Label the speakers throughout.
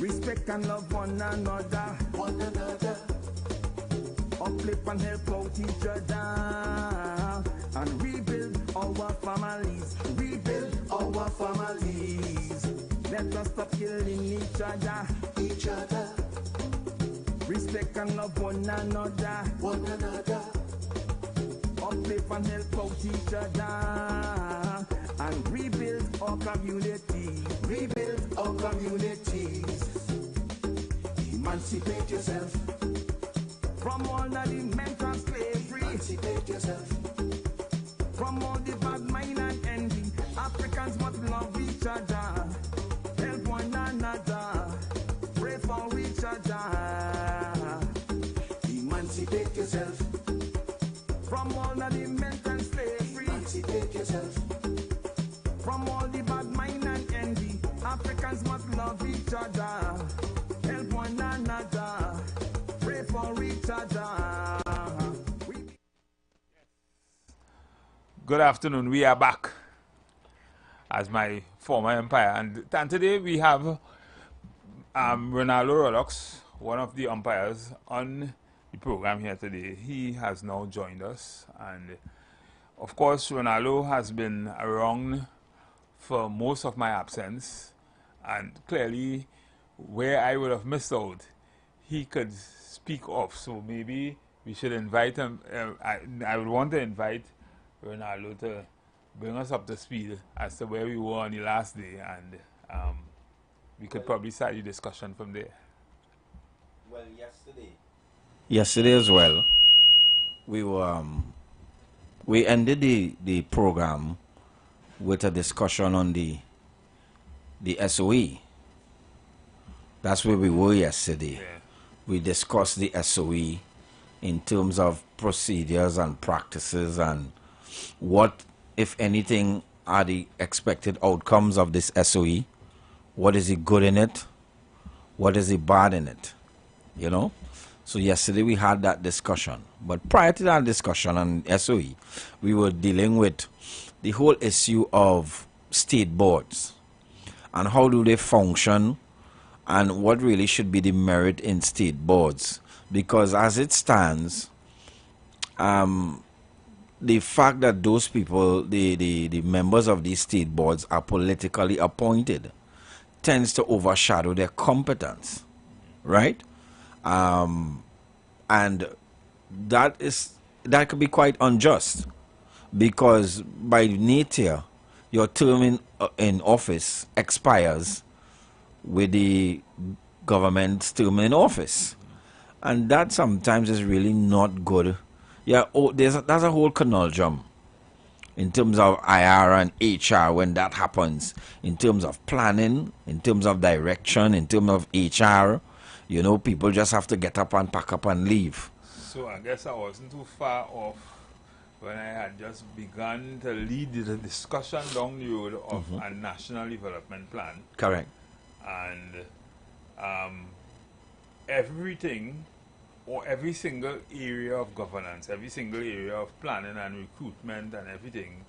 Speaker 1: respect and love one another. Uplift and help out each other, and rebuild our families. Rebuild our families. Let us stop killing each other. Respect and love one another. Uplift and help out each other, and rebuild our community. Rebuild our communities. Emancipate yourself from all the mental slavery. Emancipate yourself from all the bad mind and envy. Africans must love each other, help one another, pray for each other. Emancipate yourself from all the mental slavery. Emancipate yourself from all the bad mind and envy. Africans must love each other, help one another, pray for each other.
Speaker 2: Good afternoon. We are back as my former umpire, and today we have Ronaldo Rollocks, one of the umpires on the program here today. He has now joined us, and of course Ronaldo has been around for most of my absence, and clearly where I would have missed out, he could speak of. So maybe we should invite him. I would want to invite Ronaldo to bring us up to speed as to where we were on the last day, and we could probably start the discussion from there.
Speaker 3: Well, yesterday as well, we ended the program with a discussion on the SOE. That's where we were yesterday.
Speaker 2: Yeah.
Speaker 3: We discussed the SOE in terms of procedures and practices and what, if anything, are the expected outcomes of this SOE. What is the good in it? What is the bad in it? You know? So yesterday we had that discussion. But prior to that discussion on SOE, we were dealing with the whole issue of state boards and how do they function and what really should be the merit in state boards. Because as it stands, the fact that those people, the members of these state boards are politically appointed tends to overshadow their competence, right? And that could be quite unjust, because by nature your term in office expires with the government's term in office, and that sometimes is really not good. Yeah, there's a whole conundrum in terms of IR and HR when that happens, in terms of planning, in terms of direction, in terms of HR. You know, people just have to get up and pack up and leave.
Speaker 2: So I guess I wasn't too far off when I had just begun to lead the discussion down the road of a national development plan.
Speaker 3: Correct.
Speaker 2: And everything, or every single area of governance, every single area of planning and recruitment and everything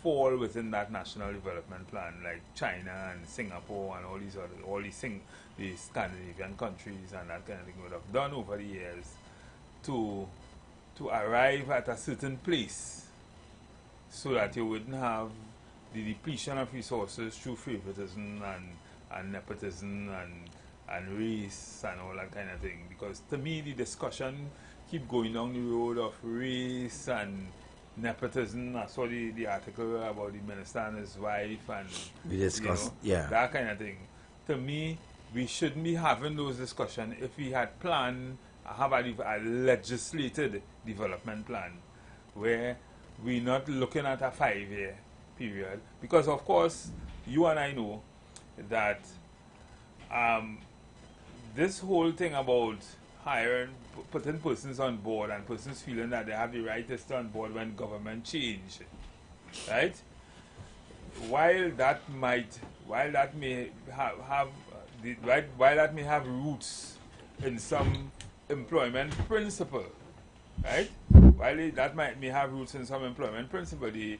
Speaker 2: fall within that national development plan, like China and Singapore and all these Scandinavian countries and that kind of thing would have done over the years to arrive at a certain place, so that you wouldn't have the depletion of resources through favoritism and nepotism and race and all that kind of thing. Because to me the discussion keep going down the road of race and nepotism. I saw the article about the minister and his wife, and
Speaker 3: we discussed,
Speaker 2: that kind of thing. To me, we shouldn't be having those discussions if we had planned, have a legislated development plan where we're not looking at a 5-year period. Because of course you and I know that this whole thing about putting persons on board and persons feeling that they have the right to stay on board when government change, right? While that may have roots in some employment principle, right? While that may have roots in some employment principle, the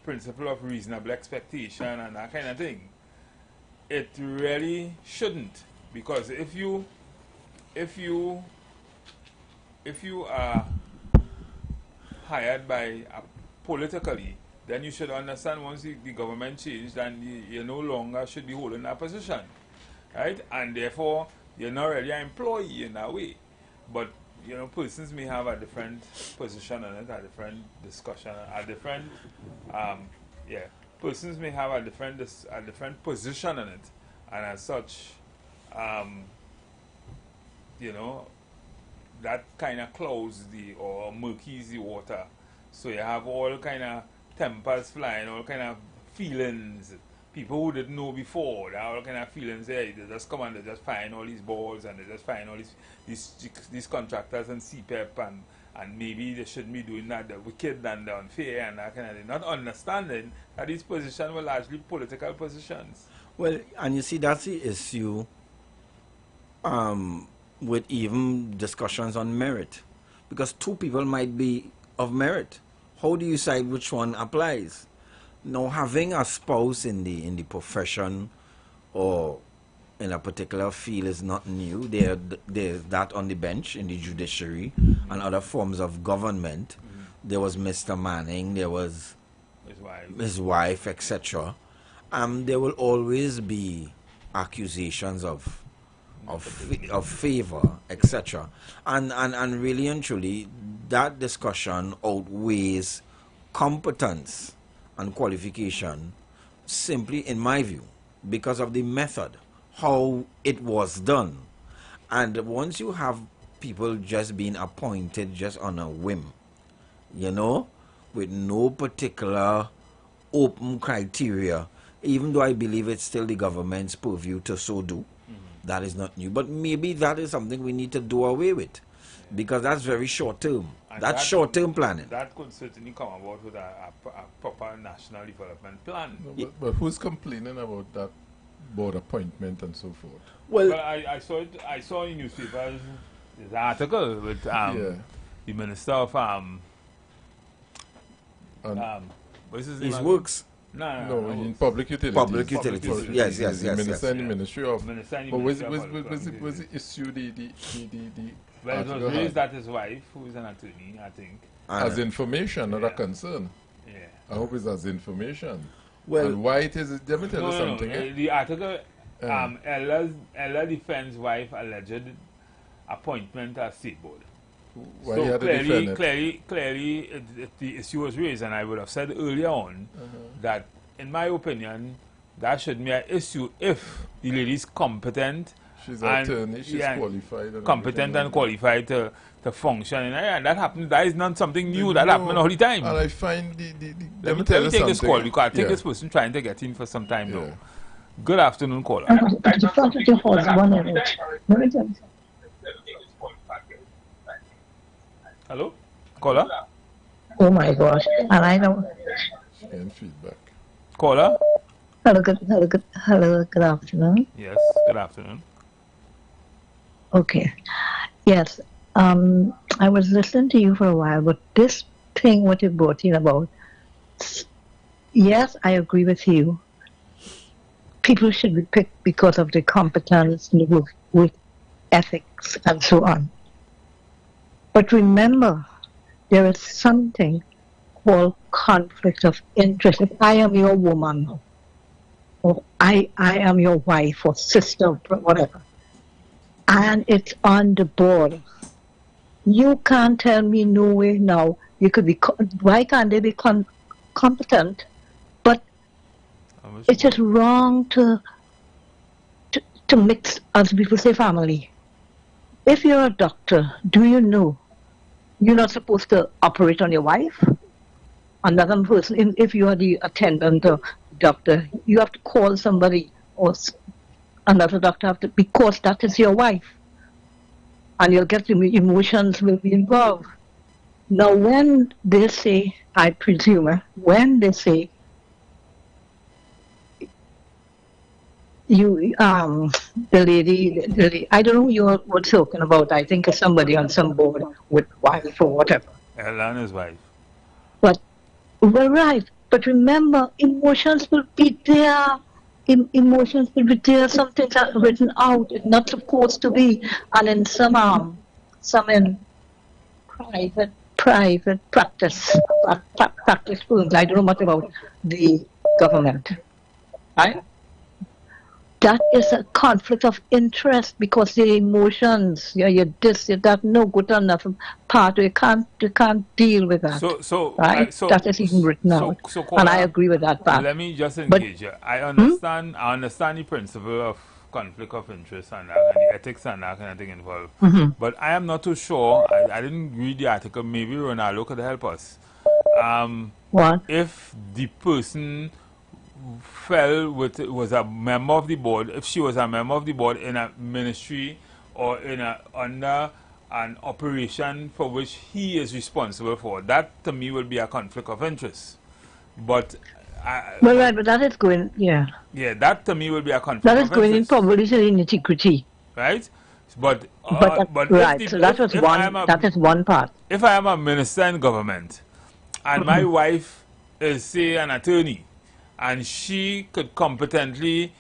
Speaker 2: principle of reasonable expectation and that kind of thing, it really shouldn't Because if you are hired by politically, then you should understand once the government changed, then you no longer should be holding that position, right? And therefore, you're not really an employee in that way. But you know, persons may have a different position on it, a different discussion, a different, persons may have a different position on it, and as such, you know, that kind of clouds or murkies the water. So you have all kind of tempers flying, all kind of feelings. People who didn't know before, there are all kind of feelings there. They just come and they just find all these balls and they just find all these contractors and CPEP and maybe they shouldn't be doing that, the wicked and the unfair and that kind of thing. Not understanding that these positions were largely political positions.
Speaker 3: Well, and you see, that's the issue with even discussions on merit. Because two people might be of merit. How do you decide which one applies? Now, having a spouse in the profession or in a particular field is not new. There's that on the bench in the judiciary and other forms of government. There was Mr. Manning, there was his wife, etc. There will always be accusations of favor, etc. And really and truly, that discussion outweighs competence and qualification, simply in my view, because of the method, how it was done. And once you have people just being appointed just on a whim, you know, with no particular open criteria, even though I believe it's still the government's purview to so do, that is not new. But maybe that is something we need to do away with, because that's very short term. That's short-term planning.
Speaker 2: That could certainly come about with a proper national development plan.
Speaker 4: No, but who's complaining about that board appointment and so forth?
Speaker 2: Well, I saw in newspapers this article with the Minister of what's his name?
Speaker 3: His works.
Speaker 4: No, in public utilities.
Speaker 3: Public utilities. Yes.
Speaker 4: The Minister in the Ministry of.
Speaker 2: Minister
Speaker 4: But was
Speaker 2: of
Speaker 4: the issue the
Speaker 2: well, it was raised that his wife, who is an attorney, I think.
Speaker 4: As information, not a concern.
Speaker 2: Yeah.
Speaker 4: I hope it's as information.
Speaker 3: Well,
Speaker 4: and why it is, let me tell you something.
Speaker 2: No. The article, Ella defends wife alleged appointment as state board.
Speaker 4: Why
Speaker 2: so
Speaker 4: you had to defend it?
Speaker 2: clearly, the issue was raised, and I would have said earlier on that, in my opinion, that should be an issue if the lady is competent.
Speaker 4: She's an attorney, she's qualified. And
Speaker 2: competent and qualified to function. And that happens. That is not something new. That happens all the time.
Speaker 4: And I find
Speaker 2: let me take this call, because I think this person trying to get in for some time now. Good afternoon, caller. Hello? Caller?
Speaker 5: Oh my gosh. And I know.
Speaker 4: And feedback.
Speaker 2: Caller?
Speaker 5: Hello, good afternoon.
Speaker 2: Yes, good afternoon.
Speaker 5: Okay. Yes. I was listening to you for a while, but this thing what you brought in about, yes, I agree with you. People should be picked because of their competence, with ethics, and so on. But remember, there is something called conflict of interest. If I am your woman, or I am your wife or sister, whatever, and it's on the board, you can't tell me no way now. You could be. Why can't they be competent? But it is wrong to mix, as people say, family. If you're a doctor, do you know you're not supposed to operate on your wife? Another person, if you are the attendant or doctor, you have to call somebody, or another doctor because that is your wife. And you'll get the emotions will be involved. Now when they say, I presume, when they say, you, the lady, I don't know who you were talking about. I think it's somebody on some board with wife or whatever.
Speaker 2: Elena's wife.
Speaker 5: But, well, right. But remember, emotions will be there. emotions will be there. Some things are written out. It's not supposed to be. And in some in private practice firms. I don't know much about the government, right? That is a conflict of interest because the emotions, you're this, you're that, no good enough part. You can't deal with that. Right? That is even written out, and I agree with that part.
Speaker 2: Let me just engage you. I understand the principle of conflict of interest and the ethics and that kind of thing involved. But I am not too sure. I didn't read the article. Maybe Ronaldo could help us.
Speaker 5: What?
Speaker 2: If the person was a member of the board, if she was a member of the board in a ministry or under an operation for which he is responsible for, that to me would be a conflict of interest. But
Speaker 5: right, but that is going,
Speaker 2: yeah, that to me would be a conflict
Speaker 5: that
Speaker 2: of
Speaker 5: is going
Speaker 2: interest.
Speaker 5: in probably in integrity,
Speaker 2: right? But
Speaker 5: right, so that was that is one part.
Speaker 2: If I am a minister in government and my wife is, say, an attorney, and she could competently,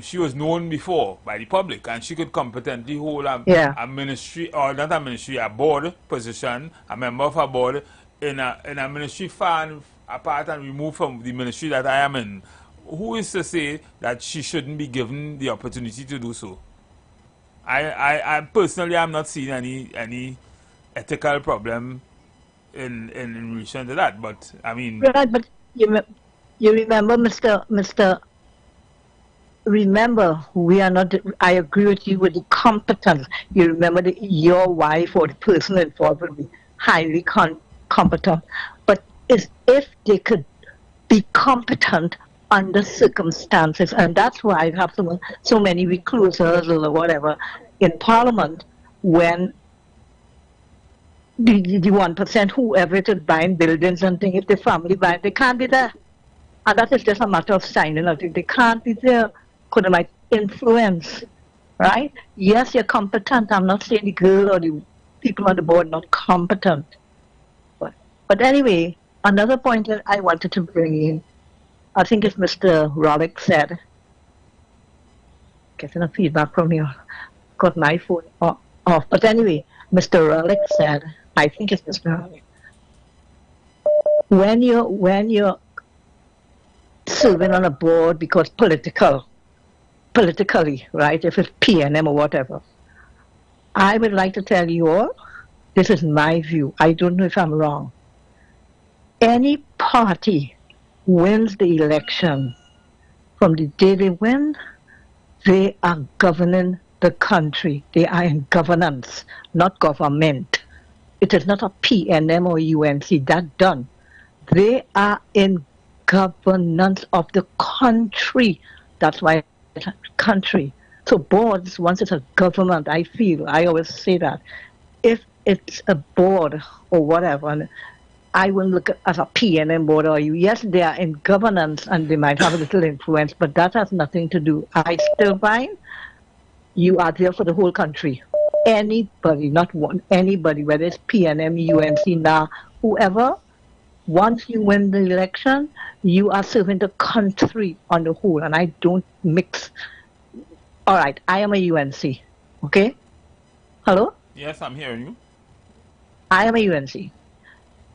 Speaker 2: she was known before by the public, and she could competently hold a ministry, or not a ministry, a board position, a member of a board in a ministry far apart and removed from the ministry that I am in. Who is to say that she shouldn't be given the opportunity to do so? I personally am not seeing any ethical problem in relation to that, but I mean,
Speaker 5: right, but you remember, Mr. Remember, we are not. I agree with you with the competence. You remember that your wife or the person involved will be highly competent, but if they could be competent under circumstances, and that's why I have so many reclusers or whatever in Parliament when the 1%, whoever it is buying buildings and things, if the family buy, they can't be there. And that is just a matter of signing out. They can't be there because they might influence, right? Yes, you're competent. I'm not saying the girl or the people on the board not competent. But anyway, another point that I wanted to bring in, I think it's Mr. Rollick said, getting a feedback from you, got my phone off. But anyway, Mr. Rollick said, I think it's Mr. Rollick, when you're serving on a board because politically, right, if it's PNM or whatever, I would like to tell you all, this is my view, I don't know if I'm wrong. Any party wins the election, from the day they win, they are governing the country. They are in governance, not government. It is not a PNM or UNC, that's done. They are in governance of the country. That's why it's a country. So boards, once it's a government, I always say that, if it's a board or whatever, I wouldn't look at as a PNM board or you. Yes, they are in governance and they might have a little influence, but that has nothing to do. I still find you are there for the whole country. Anybody, not one, anybody, whether it's PNM, UNC, now, whoever, once you win the election, you are serving the country on the whole, and I don't mix. All right, I am a UNC, okay? Hello?
Speaker 2: Yes, I'm hearing you.
Speaker 5: I am a UNC.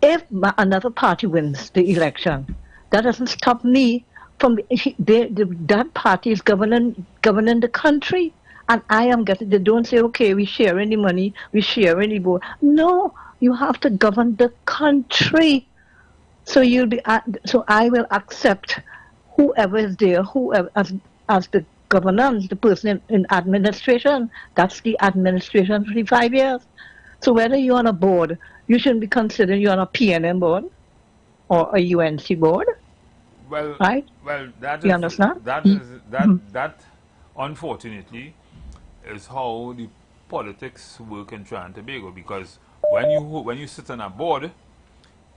Speaker 5: If another party wins the election, that doesn't stop me from, that party is governing the country, and I am getting, they don't say, okay, we share any money, we share any vote. No, you have to govern the country. So so I will accept whoever is there, whoever as the governance, the person in administration. That's the administration for the 5 years. So whether you're on a board, you shouldn't be considering you're on a PNM board or a UNC board.
Speaker 2: Well,
Speaker 5: right?
Speaker 2: Well,
Speaker 5: you understand?
Speaker 2: That unfortunately is how the politics work in Trinidad and Tobago, because when you sit on a board,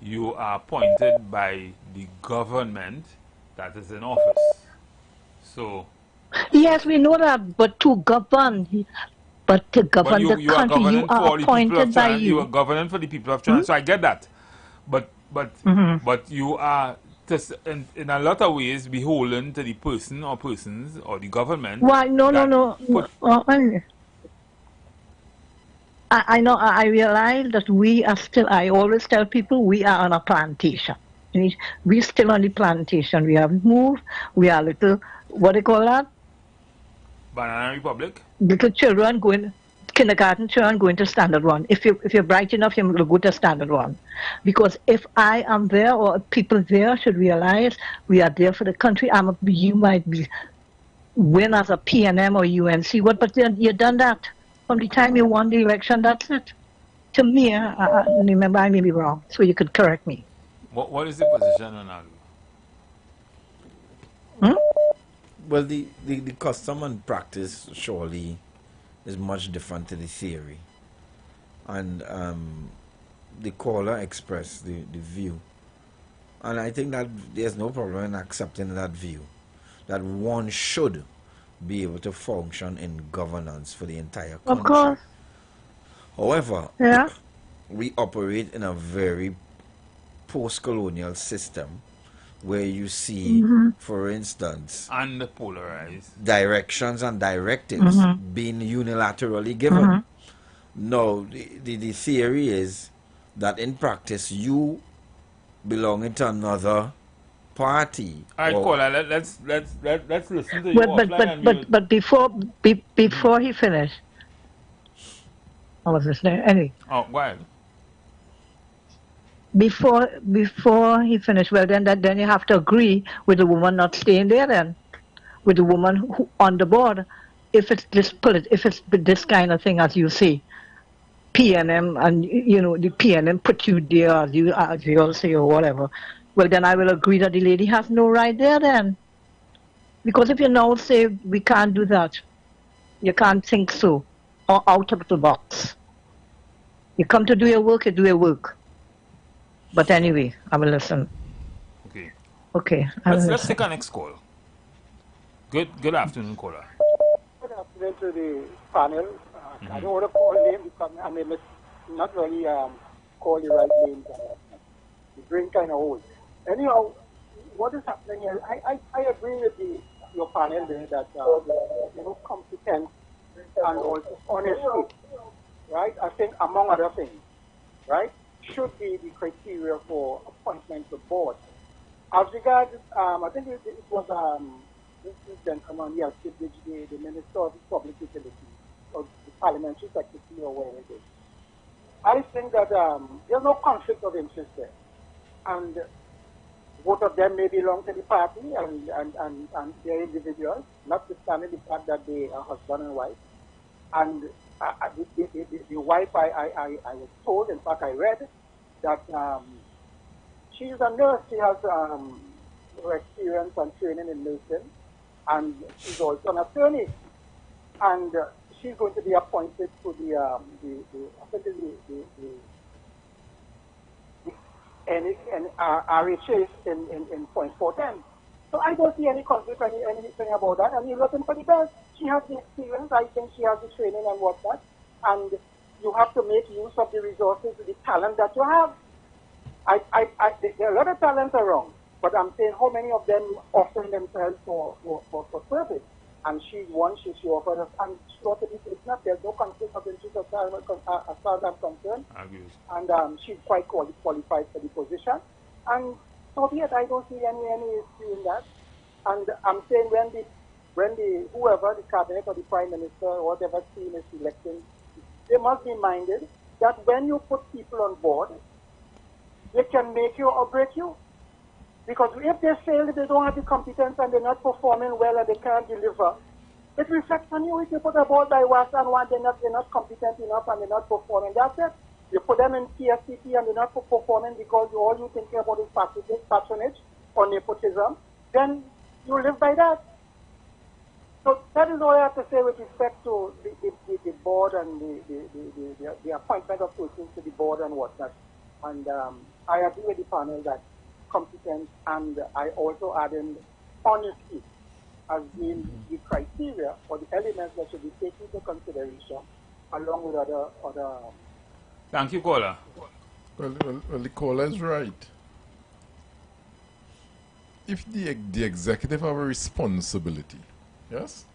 Speaker 2: you are appointed by the government that is in office. So
Speaker 5: yes, we know that, but to govern the country, you are appointed by you.
Speaker 2: You are governing for the people of Trinidad. So I get that, but you are just in a lot of ways beholden to the person or persons or the government.
Speaker 5: Why? No, no,
Speaker 2: that
Speaker 5: no.
Speaker 2: put-
Speaker 5: I know, I realize that we are still, I always tell people we are on a plantation. We're still on the plantation. We haven't moved. We are little, what do you call that?
Speaker 2: Banana Republic.
Speaker 5: Little children going, kindergarten children going to standard one. If you're bright enough, you'll go to standard one. Because if I am there or people there should realize we are there for the country, you might be win as a PNM or UNC, but you've done that. From the time you won the election, that's it. To me, remember, I may be wrong, so you could correct me.
Speaker 2: What is the position on that?
Speaker 3: Well, the custom and practice surely is much different to the theory. And the caller expressed the view. And I think that there's no problem in accepting that view, that one should be able to function in governance for the entire country.
Speaker 5: Of course.
Speaker 3: However,
Speaker 5: Yeah.
Speaker 3: we operate in a very post-colonial system where you see, for instance,
Speaker 2: And polarized.
Speaker 3: directions and directives being unilaterally given. No, the theory is that in practice you belonging to another party.
Speaker 2: All right,
Speaker 3: or-
Speaker 2: caller, let's listen to you offline and
Speaker 5: But before he finished, I was listening. Anyway,
Speaker 2: oh, go ahead.
Speaker 5: before he finished, well, then you have to agree with the woman not staying there. Then, with the woman who on the board, if it's this kind of thing as you say, PNM, and the PNM put you there as you all say or whatever. Well, then I will agree that the lady has no right there then, because if you now say we can't do that, you can't think so or out of the box. You come to do your work, you do your work. But anyway, I will listen.
Speaker 2: Okay.
Speaker 5: Okay. I will
Speaker 2: Let's
Speaker 5: listen.
Speaker 2: take our next call. Good afternoon, caller.
Speaker 6: Good afternoon to the panel. I don't want to call name because I may not really call the right name. The brain kind of old. Anyhow, what is happening here? I agree with your panel there that competence and also honesty, right? I think among other things, right, should be the criteria for appointment to board. As regards, I think it was this gentleman here, the Minister of Public Utilities, or the Parliamentary Secretary, or whatever it is. I think that there's no conflict of interest there. And both of them may belong to the party and they're individuals, notwithstanding the fact that they are husband and wife. And the wife, I was told, in fact I read, that she's a nurse. She has experience and training in nursing, and she's also an attorney. And she's going to be appointed to RHS in point 410. So I don't see any conflict or anything about that. And you're looking for the best. She has the experience. I think she has the training and whatnot. And you have to make use of the resources, the talent that you have. There are a lot of talents around, but I'm saying how many of them offering themselves for service. And she's one, she offered us, and she got to be, there's no conflict of interest as far as I'm concerned. And she's quite qualified for the position. And so be it, I don't see any issue in that. And I'm saying when the whoever, the cabinet or the prime minister or whatever team is selecting, they must be minded that when you put people on board, they can make you or break you. Because if they fail, if they don't have the competence and they're not performing well and they can't deliver, it reflects on you. If you put a board by one and one, they're not competent enough and they're not performing. That's it. You put them in PSCP and they're not performing because all you're thinking about is patronage or nepotism, then you live by that. So that is all I have to say with respect to the board and the appointment of persons to the board and whatnot. And I agree with the panel that competence, and I also add in honesty as being the criteria or the elements that should be taken into consideration along with other.
Speaker 2: Thank you, caller.
Speaker 4: Well, the caller is right. if the executive have a responsibility, yes,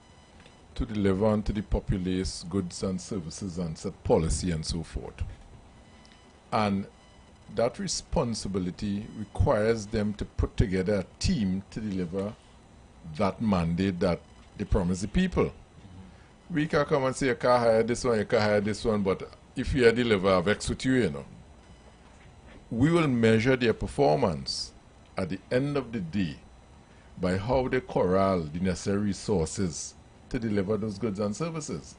Speaker 4: to deliver unto the populace goods and services and set policy and so forth, and that responsibility requires them to put together a team to deliver that mandate that they promise the people. We can come and say you can't hire this one, you can't hire this one, but if you deliver, I'll vex with you, you know. We will measure their performance at the end of the day by how they corral the necessary resources to deliver those goods and services.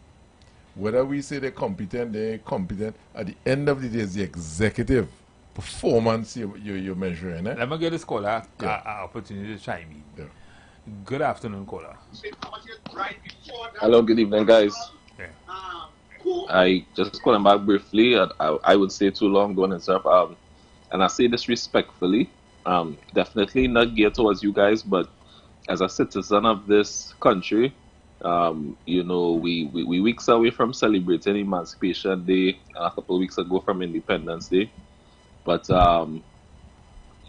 Speaker 4: Whether we say they're competent, at the end of the day, it's the executive performance you're measuring.
Speaker 2: Let me get this caller an opportunity to chime in.
Speaker 4: Yeah.
Speaker 2: Good afternoon, caller.
Speaker 7: Hello, good evening, guys.
Speaker 2: Yeah.
Speaker 7: I just calling back briefly. I would say too long, don't interrupt. And I say this respectfully. Definitely not geared towards you guys, but as a citizen of this country, you know, we weeks away from celebrating Emancipation Day, and a couple of weeks ago from Independence Day. But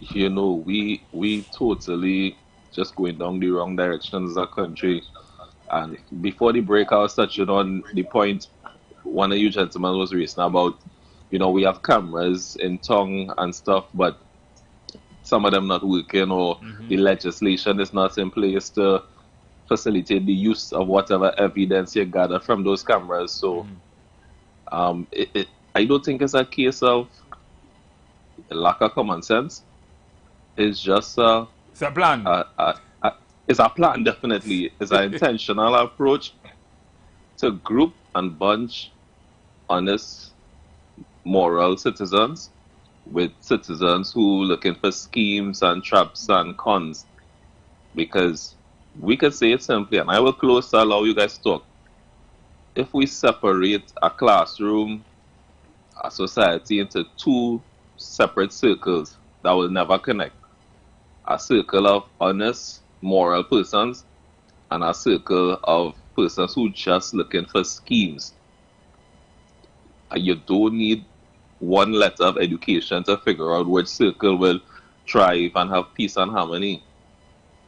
Speaker 7: you know, we totally just going down the wrong direction as a country. And before the break, I was touching on the point one of you gentlemen was raising about, you know, we have cameras in tongue and stuff, but some of them not working, or the legislation is not in place to facilitate the use of whatever evidence you gather from those cameras. So I don't think it's a case of lack of common sense. It's just
Speaker 2: It's a plan.
Speaker 7: It's a plan, definitely. It's an intentional approach to group and bunch honest, moral citizens with citizens who looking for schemes and traps and cons. Because we can say it simply, and I will close to allow you guys to talk. If we separate a classroom, a society into two separate circles that will never connect, a circle of honest, moral persons and a circle of persons who just looking for schemes, you don't need one letter of education to figure out which circle will thrive and have peace and harmony.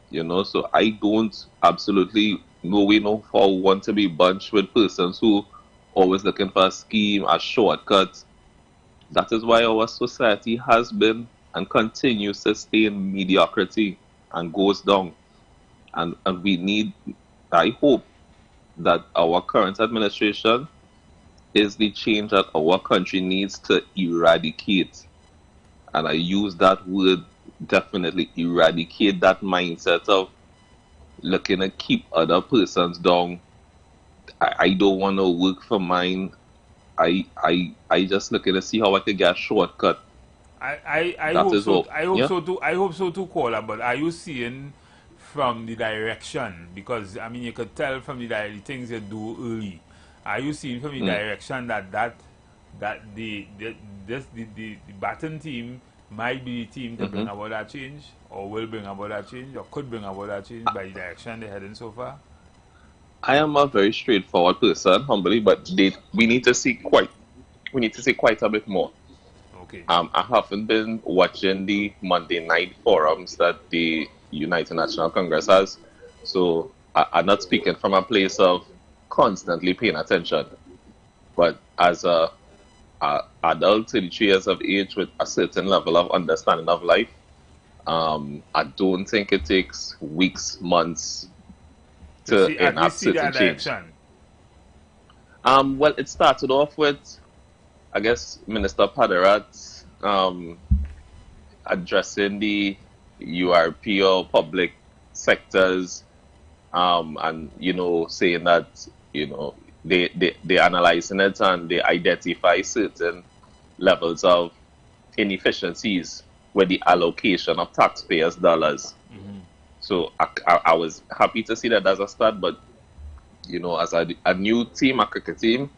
Speaker 7: You know, so I don't absolutely know how we want to be bunched with persons who always looking for a scheme, a shortcut. That is why our society has been and continues to stay in mediocrity and goes down. And we need, I hope that our current administration is the change that our country needs to eradicate. And I use that word definitely, eradicate that mindset of looking to keep other persons down. I don't want to work for mine. I just looking to see how I can get a shortcut.
Speaker 2: I hope so too, caller. But are you seeing from the direction? Because I mean, you could tell from the things you do early. Are you seeing from the direction that the Baton team might be the team to bring about that change, or will bring about that change, or could bring about that change by the direction they're heading so far?
Speaker 7: I am a very straightforward person, humbly, but we need to see quite a bit more.
Speaker 2: Okay.
Speaker 7: I haven't been watching the Monday night forums that the United National Congress has, so I'm not speaking from a place of constantly paying attention. But as a adult, 33 years of age with a certain level of understanding of life, I don't think it takes weeks, months to enact certain change. Well, it started off with, I guess, Minister Padarat addressing the URP or public sectors, and saying that they analyzing it and they identify certain levels of inefficiencies with the allocation of taxpayers' dollars. So I was happy to see that as a start, but as a new team, a cricket team,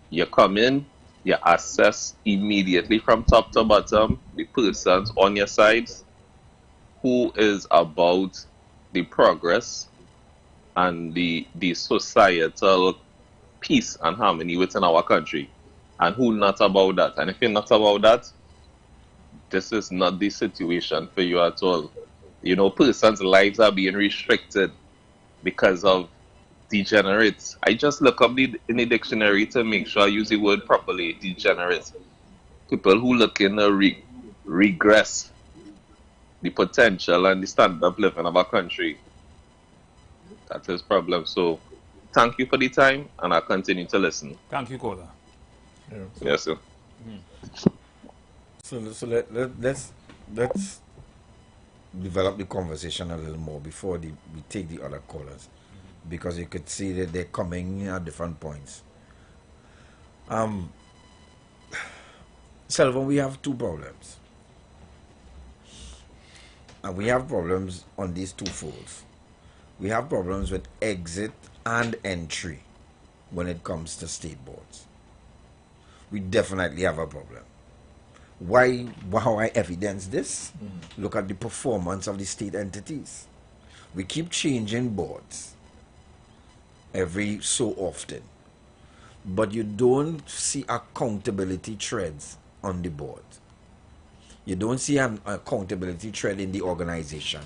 Speaker 7: you come in, you assess immediately from top to bottom the persons on your side who is about the progress and the societal peace and harmony within our country, and who not about that. And if you're not about that, this is not the situation for you at all. persons' lives are being restricted because of degenerates. I just look up in the dictionary to make sure I use the word properly. Degenerates. People who look in to regress the potential and the standard of living of our country. That's his problem. So thank you for the time, and I'll continue to listen.
Speaker 2: Thank you, Kola.
Speaker 4: Yeah.
Speaker 7: Yes, sir.
Speaker 3: So let's develop the conversation a little more before we take the other callers, because you could see that they're coming at different points. Selvon, we have two problems. And we have problems on these two folds. We have problems with exit and entry when it comes to state boards. We definitely have a problem. How I evidence this? Look at the performance of the state entities. We keep changing boards every so often, but you don't see accountability threads on the board. You don't see an accountability thread in the organization.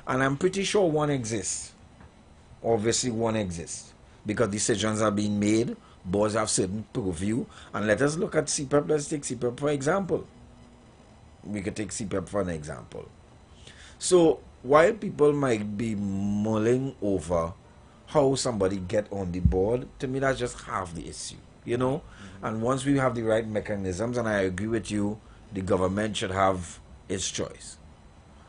Speaker 3: And I'm pretty sure one exists. Obviously one exists, because decisions are being made, boards have certain purview. And let us look at CPEP. Let's take CPEP for example. We could take CPEP for an example. So while people might be mulling over how somebody get on the board, to me that's just half the issue, And once we have the right mechanisms, and I agree with you, the government should have its choice.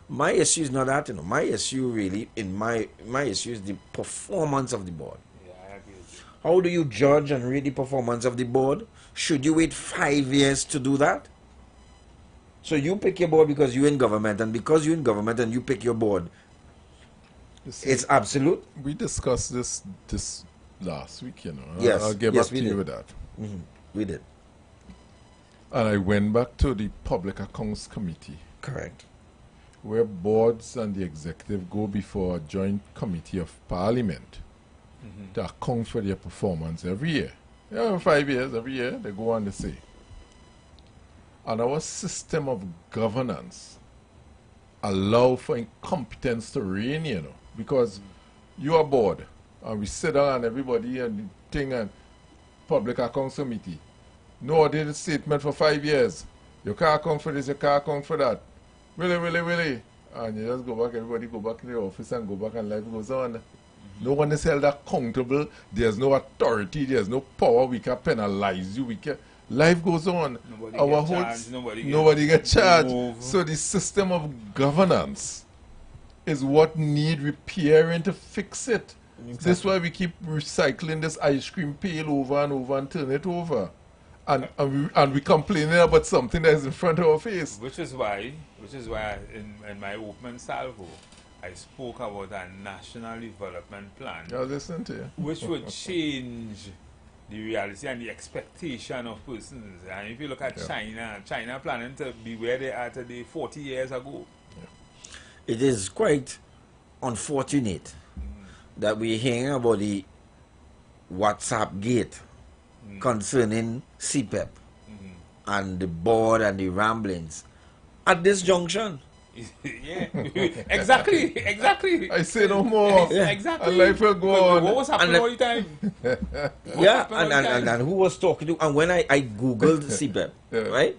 Speaker 3: My issue is not that, My issue really, my issue is the performance of the board.
Speaker 2: Yeah, I agree with you.
Speaker 3: How do you judge and rate the performance of the board? Should you wait 5 years to do that? So you pick your board because you're in government, and because you're in government and you pick your board, it's absolute.
Speaker 4: We discussed this last week,
Speaker 3: Yes,
Speaker 4: I'll get
Speaker 3: yes,
Speaker 4: back to you with that.
Speaker 3: We did.
Speaker 4: And I went back to the Public Accounts Committee,
Speaker 3: Correct.
Speaker 4: where boards and the executive go before a joint committee of parliament to account for their performance every year. 5 years, every year, they go on to say. And our system of governance allow for incompetence to reign, because you are board, and we sit down and everybody and the thing and Public Accounts Committee. No audit statement for 5 years. You can't account for this, you can't account for that. Really. And you just go back, everybody go back to the office and go back, and life goes on. No one is held accountable. There's no authority, there's no power. We can penalize you. Life goes on. Nobody gets charged. So the system of governance is what need repairing to fix it. Exactly. This is why we keep recycling this ice cream pail over and over and turn it over. And we complaining about something that is in front of our face.
Speaker 2: Which is why in my opening salvo, I spoke about a national development plan.
Speaker 4: I listen to you.
Speaker 2: Which would change the reality and the expectation of persons. And if you look at China planning to be where they are today 40 years ago.
Speaker 3: Yeah. It is quite unfortunate that we're hearing about the WhatsApp gate concerning CPEP and the board and the ramblings at this junction.
Speaker 2: Yeah, exactly.
Speaker 4: I say no more.
Speaker 2: Exactly.
Speaker 4: And life will go on.
Speaker 2: What was happening all the time?
Speaker 3: And who was talking to? And when I googled CPEP, right?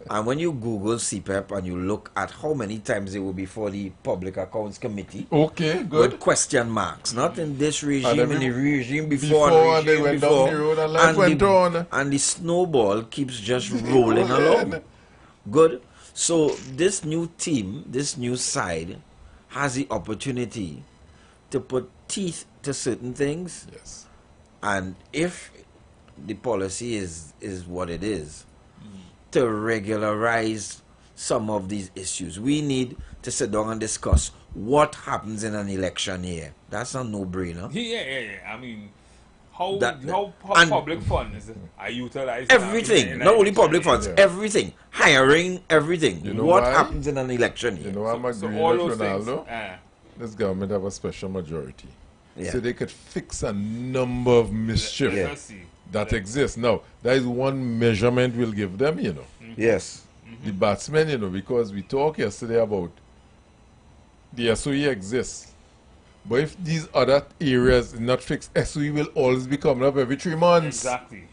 Speaker 3: And when you Google CPEP and you look at how many times it will be for the Public Accounts Committee,
Speaker 4: okay, good.
Speaker 3: With question marks, not in this regime, in the regime before
Speaker 4: and they went down the road and life went on.
Speaker 3: And the snowball keeps just rolling along. Good. So this new team, this new side, has the opportunity to put teeth to certain things.
Speaker 4: Yes.
Speaker 3: And if the policy is what it is, to regularize some of these issues, we need to sit down and discuss what happens in an election year. That's a no-brainer.
Speaker 2: Yeah. I mean, how public funds are utilized?
Speaker 3: Everything, not only public funds, everything, hiring, everything.
Speaker 4: You know
Speaker 3: what
Speaker 4: why?
Speaker 3: happens in an election year?
Speaker 4: You know, I'm agreeing with Ronaldo. This government have a special majority.
Speaker 3: Yeah.
Speaker 4: So they could fix a number of mischief that exists. Now, that is one measurement we'll give them,
Speaker 3: Yes.
Speaker 4: The batsmen, because we talked yesterday about the SOE exists. But if these other areas are not fixed, SOE will always be coming up every 3 months.
Speaker 2: Exactly.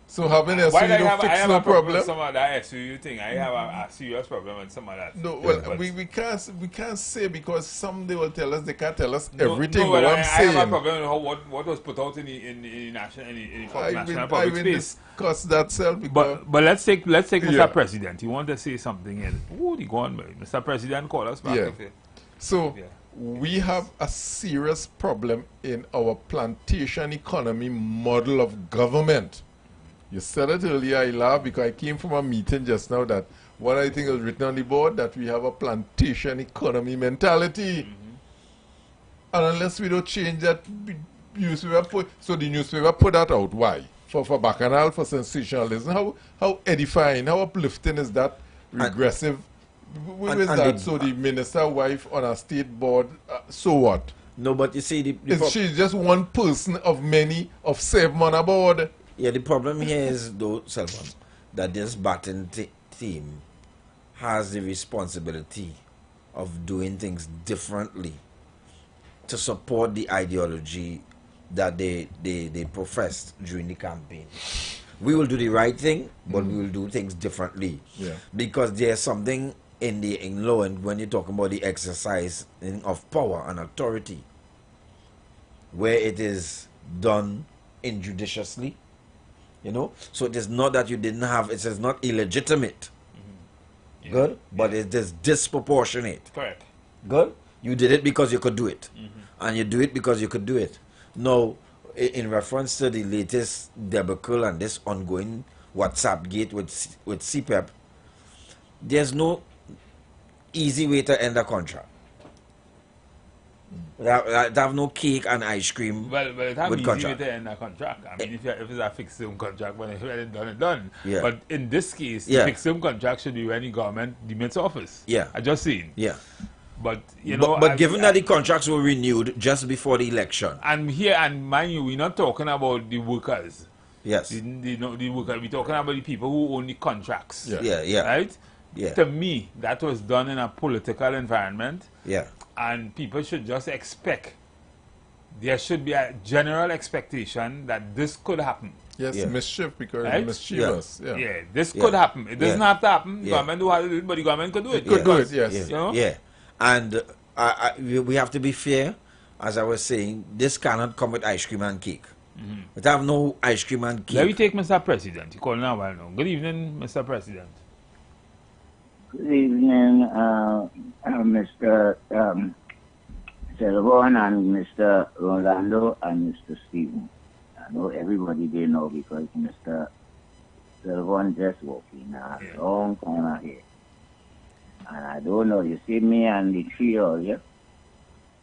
Speaker 4: So having SOE
Speaker 2: Why
Speaker 4: don't fix no problem.
Speaker 2: With some of that SOE thing. I have a serious problem with some of that.
Speaker 4: No, well, we can't say, because some they will tell us, they can't tell us everything.
Speaker 2: No,
Speaker 4: but
Speaker 2: I
Speaker 4: I'm saying,
Speaker 2: have a problem with what was put out in the national public
Speaker 4: will
Speaker 2: space.
Speaker 4: discuss that self.
Speaker 2: But let's take Mr. President. You want to say something? Who the gone, Mr. President, call us back.
Speaker 4: Yeah. So we have a serious problem in our plantation economy model of government. You said it earlier, I laughed because I came from a meeting just now that what I think is written on the board, that we have a plantation economy mentality. And unless we don't change that, so the newspaper put that out. Why? For bacchanal, for sensationalism. How edifying, how uplifting is that? Regressive. Where is that? So the minister wife on a state board, so what?
Speaker 3: No, but you see,
Speaker 4: she's just one person of many, of 7 on a board.
Speaker 3: Yeah, the problem here is, though, Selvan, that this batting team has the responsibility of doing things differently to support the ideology that they professed during the campaign. We will do the right thing, but we will do things differently.
Speaker 4: Yeah.
Speaker 3: Because there's something in law, and when you're talking about the exercise of power and authority, where it is done injudiciously. You know, so it is not that you didn't have, it is not illegitimate. Good, but it is disproportionate.
Speaker 2: Correct.
Speaker 3: Good, you did it because you could do it, and you do it because you could do it. Now, in reference to the latest debacle and this ongoing WhatsApp gate with CPEP, there's no easy way to end a contract. They have no cake and ice cream.
Speaker 2: Well, it have
Speaker 3: with
Speaker 2: easy
Speaker 3: contract.
Speaker 2: way to end a contract. I mean, if it's a fixed term contract, when it's done, it's done.
Speaker 3: Yeah.
Speaker 2: But in this case, the fixed term contract should be when the government demits office.
Speaker 3: Yeah.
Speaker 2: I just seen.
Speaker 3: Yeah.
Speaker 2: But you know,
Speaker 3: but given that the contracts were renewed just before the election,
Speaker 2: and mind you, we're not talking about the workers.
Speaker 3: Yes.
Speaker 2: The workers. We're talking about the people who own the contracts.
Speaker 3: Yeah.
Speaker 2: Right.
Speaker 3: Yeah.
Speaker 2: To me, that was done in a political environment.
Speaker 3: Yeah.
Speaker 2: And people should just expect. There should be a general expectation that this could happen.
Speaker 4: Yes, mischief, because
Speaker 2: right?
Speaker 4: mischievous.
Speaker 2: Yeah, this could happen. It doesn't have to happen.
Speaker 3: Yeah.
Speaker 2: Government do have to do it, but the government could do it.
Speaker 4: Could do it, yes.
Speaker 2: You know?
Speaker 3: Yeah. And we have to be fair. As I was saying, this cannot come with ice cream and cake. It have no ice cream and cake.
Speaker 2: Let me take Mr. President. You call now while now. Good evening, Mr. President.
Speaker 8: Good evening, Mr. Selvon and Mr. Rolando and Mr. Stephen. I know everybody they know because Mr. Selvon just walking a long time ahead. And I don't know, you see me and the three of you,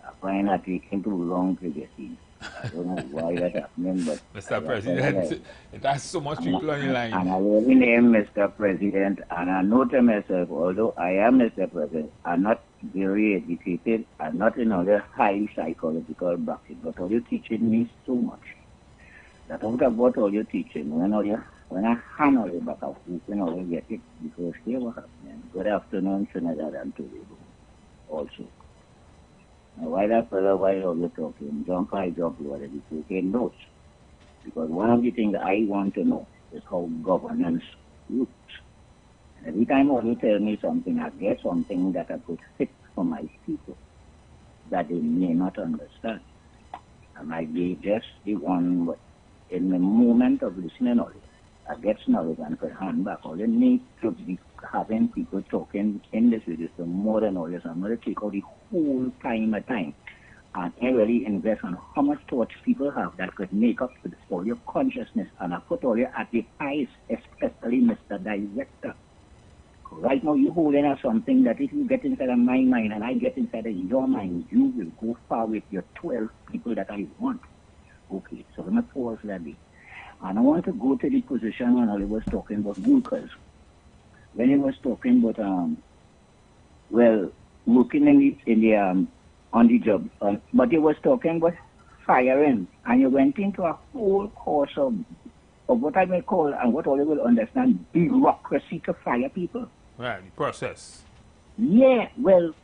Speaker 8: I find that taking too long to get in. I don't know why that's happening, but...
Speaker 2: Mr. President, it has so much people on your line.
Speaker 8: And I really name Mr. President, and I know to myself, although I am Mr. President, I'm not very educated, I'm not in a high psychological bracket, but all you're teaching me so much. That out of what all you're teaching, when I hand all you back off, you can always get it, because here what happening. Good afternoon, Trinidad and Tobago, also. Now, while you're talking, John I dropped you already taking notes. Because one of the things I want to know is how governance works. And every time you tell me something, I get something that I could fit for my people that they may not understand. I might be just the one, but in the moment of listening all I get knowledge and could hand back. All you need to be having people talking in this video for more than all this. I'm going to take out the whole time and I really invest on how much thoughts people have that could make up for all your consciousness. And I put all you at the highest, especially Mr. Director. Right now you're holding us something that if you get inside of my mind and I get inside of your mind, you will go far with your 12 people that I want. Okay, so let me pause that bit. And I want to go to the position when I was talking about workers. When he was talking about, working on the job, but he was talking about firing, and you went into a whole course of what I may call, and what all you will understand, bureaucracy to fire people.
Speaker 2: Right, the process.
Speaker 8: Yeah, well,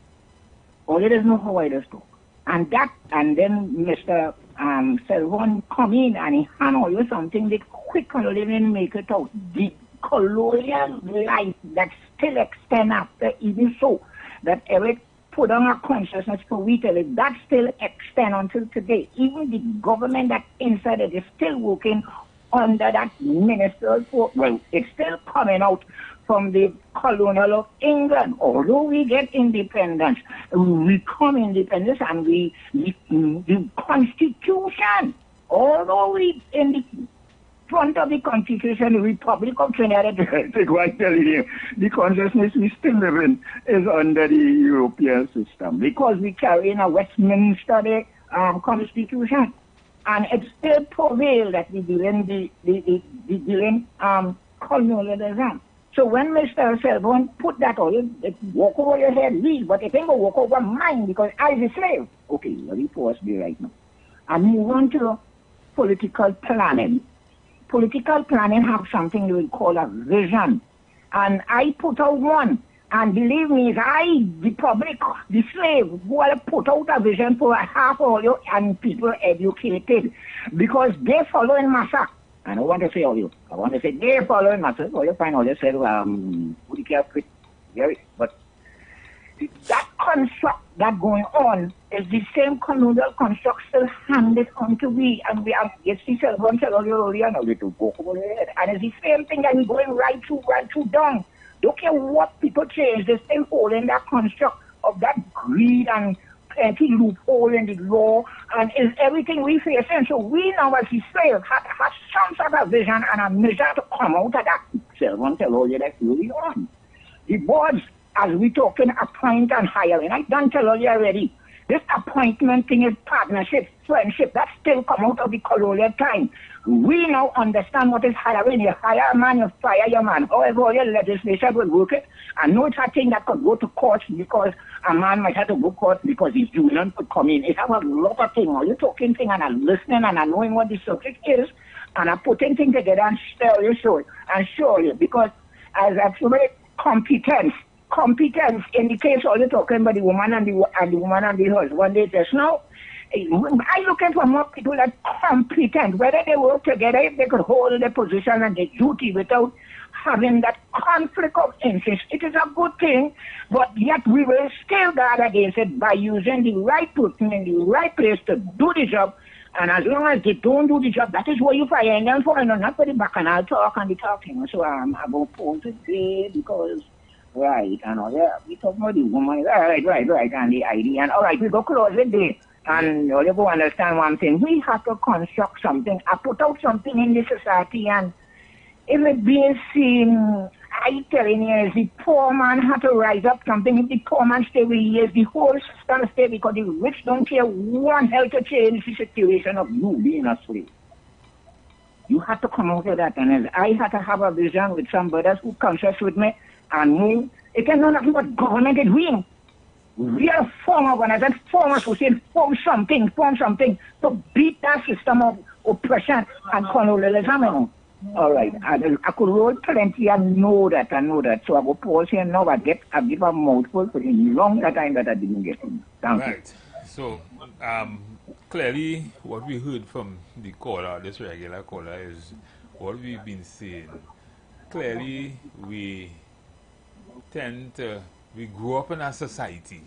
Speaker 8: All it is know how I just talk. And then Mr. Selvon come in and he hand all you something that quick colonial make it out. The colonial life that still extend after even so, that Eric put on a consciousness for we tell it, that still extend until today. Even the government that inside it is still working under that minister for, well, it's still coming out from the colonial of England. Although we get independence, we come independence and the Constitution, although we in the front of the Constitution, the Republic of Trinidad, I'm telling you, the consciousness we still live in is under the European system because we carry in a Westminster Constitution. And it still prevails that we dealing colonialism. So when Mr. Selvon put that on, it walk over your head, read, but it ain't gonna walk over mine because I is a slave. Okay, let me pause me right now. And move on to political planning. Political planning have something we call a vision. And I put out one. And believe me, the public, the slave, will put out a vision for half all you and people educated because they follow in massa. I don't want to say all you. I want to say they follow in massa. All you find all you said, who do you care? But that construct that going on is the same colonial construct still handed on to we. And we have, you see, Selvon tell all you earlier, now we to go over your head. And it's the same thing that we're going right through down. Don't care what people change, they still holding that construct of that greed and plenty loophole in the law and is everything we face. And so we now as the slave have some sort of vision and a measure to come out of that. Selvon tell all you that's really on. The boards, as we talking, appoint and hire. And I done tell all you already. This appointment thing is partnership, friendship, that still come out of the colonial time. We now understand what is hiring. You hire a man, you fire your man. However, all your legislation will work it. And no, it's a thing that could go to court because a man might have to go to court because his union could come in. It have a lot of things. All you talking thing and I'm listening and I'm knowing what the subject is and I'm putting things together and show you because as actually competence in the case all you're talking about the woman and the woman and the husband, they just now I looking for more people that competent, whether they work together, if they could hold their position and their duty without having that conflict of interest. It is a good thing, but yet we will still guard against it by using the right person in the right place to do the job. And as long as they don't do the job, that is what you fire them for, and not for the bacchanal talk and the talking. So I'm about to today because right, and all that. We talk about the woman, right, and the idea, and all right, we go close it there. And all you go understand one thing, we have to construct something, put out something in the society, and if it being seen, I telling you, the poor man have to rise up something. If the poor man stay where he is, the whole system stay because the rich don't care one hell to change the situation of you being a slave. You have to come out of that, and I have to have a vision with some brothers who conscious with me, and move. It can know nothing what government is doing. We are form organizers, formers who say form something to beat that system of oppression and colonialism. All right, I could roll plenty and know that. So I go pause here now. I give a mouthful for the longer time that I didn't get in. Thank you.
Speaker 2: So clearly, what we heard from the caller, this regular caller, is what we've been saying. Clearly, we grow up in a society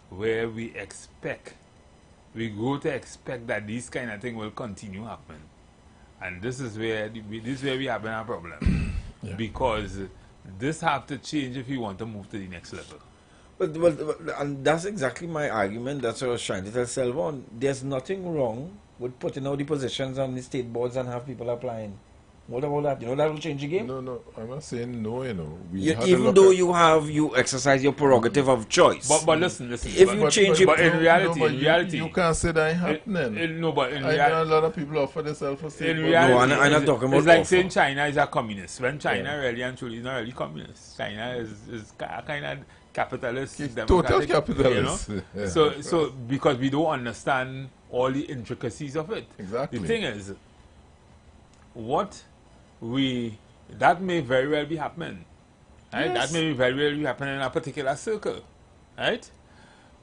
Speaker 2: where we grow to expect that this kind of thing will continue happening. And this is where we have a problem. Yeah. Because this have to change if we want to move to the next level.
Speaker 3: But and that's exactly my argument. That's what I was trying to tell Selvon. There's nothing wrong with putting out the positions on the state boards and have people applying. What about that? You know that will change the game?
Speaker 4: No, I'm not saying no,
Speaker 3: even though you exercise your prerogative of choice.
Speaker 2: But listen.
Speaker 3: If you change it...
Speaker 2: But in reality...
Speaker 4: You can't say that ain't happening.
Speaker 2: But in
Speaker 4: reality... I know a lot of people offer themselves for state.
Speaker 2: In reality...
Speaker 3: No, I'm not talking about
Speaker 2: it's like saying China is a communist. When China really and truly is not really communist. China is a kind of capitalist.
Speaker 4: Total capitalist.
Speaker 2: You know? Yeah. So because we don't understand all the intricacies of it.
Speaker 4: Exactly.
Speaker 2: The thing is, that may very well be happening, right? Yes. That may very well be happening in a particular circle, right?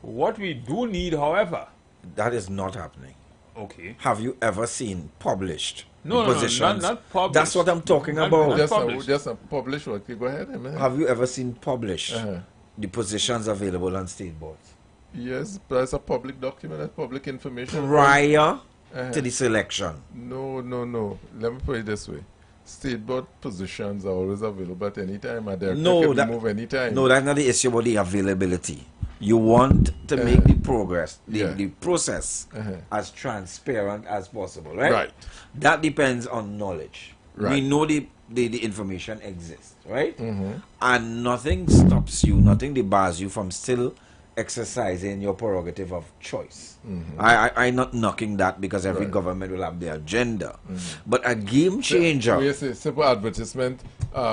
Speaker 2: What we do need, however,
Speaker 3: That is not happening.
Speaker 2: okay.
Speaker 3: Have you ever seen published
Speaker 2: No,
Speaker 3: the
Speaker 2: no,
Speaker 3: positions?
Speaker 2: not published.
Speaker 3: That's what I'm talking
Speaker 2: Not-
Speaker 3: about.
Speaker 2: not
Speaker 4: Just
Speaker 2: published.
Speaker 4: just publish what? Go ahead.
Speaker 3: Have you ever seen published
Speaker 4: Uh-huh.
Speaker 3: the positions available on state boards
Speaker 4: Yes, but it's a public document, that's public information.
Speaker 3: prior
Speaker 4: Uh-huh.
Speaker 3: to the selection?
Speaker 4: No, no, no. Let me put it this way. State board positions are always available at any time. And they're
Speaker 3: No,
Speaker 4: can be
Speaker 3: that-
Speaker 4: moved anytime.
Speaker 3: No, that's not the issue about the availability. You want to make the progress, the,
Speaker 4: Yeah.
Speaker 3: the process
Speaker 4: Uh-huh.
Speaker 3: as transparent as possible, right?
Speaker 4: Right.
Speaker 3: That depends on knowledge. We
Speaker 4: Right.
Speaker 3: know the information exists, right?
Speaker 4: Mm-hmm.
Speaker 3: And nothing stops you, nothing debars you from still exercising your prerogative of choice.
Speaker 4: Mm-hmm.
Speaker 3: I'm not knocking that because every
Speaker 4: Right.
Speaker 3: government will have their agenda. But a game changer,
Speaker 4: We say simple advertisement.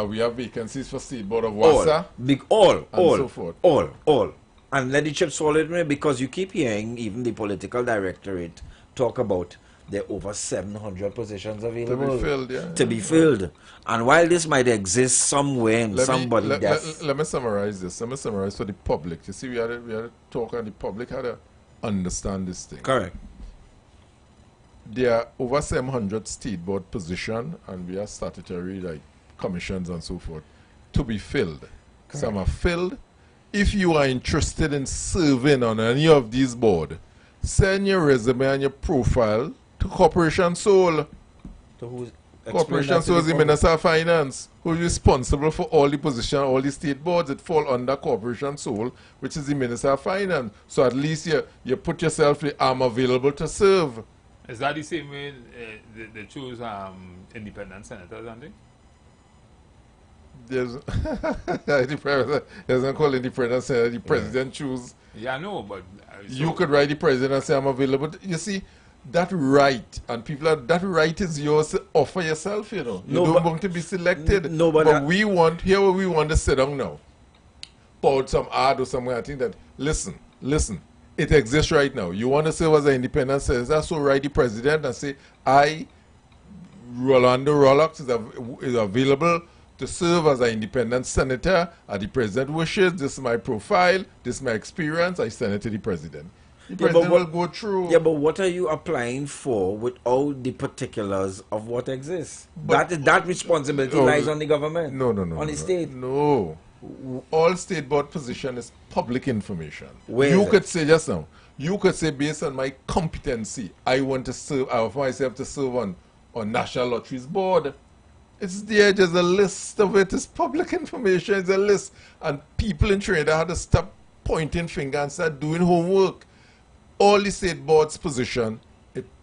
Speaker 4: We have vacancies for State Board of
Speaker 3: all,
Speaker 4: Wassa.
Speaker 3: all,
Speaker 4: so forth.
Speaker 3: all. And let the chips fall in, because you keep hearing even the political directorate talk about there are over 700 positions available
Speaker 4: filled, yeah.
Speaker 3: to be filled. And while this might exist somewhere in somebody's desk,
Speaker 4: let me summarize this. Let me summarize for the public. You see, we had to talk, and the public had to understand this thing.
Speaker 3: correct.
Speaker 4: There are over 700 state board positions, and we have statutory like commissions and so forth to be filled. Some are filled. If you are interested in serving on any of these boards, send your resume and your profile to Corporation Soul.
Speaker 3: So who's
Speaker 4: Corporation Soul is the Minister of Finance, who is responsible for all the positions, all the state boards. It fall under Corporation Soul, which is the Minister of Finance. So at least you put yourself, I'm available to serve.
Speaker 2: Is that the same way they choose independent senators, aren't they?
Speaker 4: There's the president doesn't call independent senator. The president choose.
Speaker 2: Yeah, I know, but
Speaker 4: You could write the president and say I'm available. You see, that right, and people are, that right is yours to offer yourself, you know. You
Speaker 3: No,
Speaker 4: don't
Speaker 3: but-
Speaker 4: want to be selected.
Speaker 3: No, but
Speaker 4: we want, here we want to sit down now. Pour out some ad or somewhere. I think that, listen, it exists right now. You want to serve as an independent senator, so write the president and say, I, Rolando Rollocks, is available to serve as an independent senator. The president wishes, this is my profile, this is my experience, I send it to the president. The president will go through.
Speaker 3: Yeah, but what are you applying for without the particulars of what exists?
Speaker 4: But-
Speaker 3: that responsibility
Speaker 4: Oh,
Speaker 3: lies on the government.
Speaker 4: No.
Speaker 3: On the state.
Speaker 4: No. All state board position is public information.
Speaker 3: Where
Speaker 4: you
Speaker 3: is
Speaker 4: could
Speaker 3: it?
Speaker 4: say just now, you could say based on my competency, I want to serve, I offer myself to serve on National Lotteries Board. It's there, just a list of it. It's public information, it's a list. And people in Trinidad had to stop pointing finger and start doing homework. All the state board's position,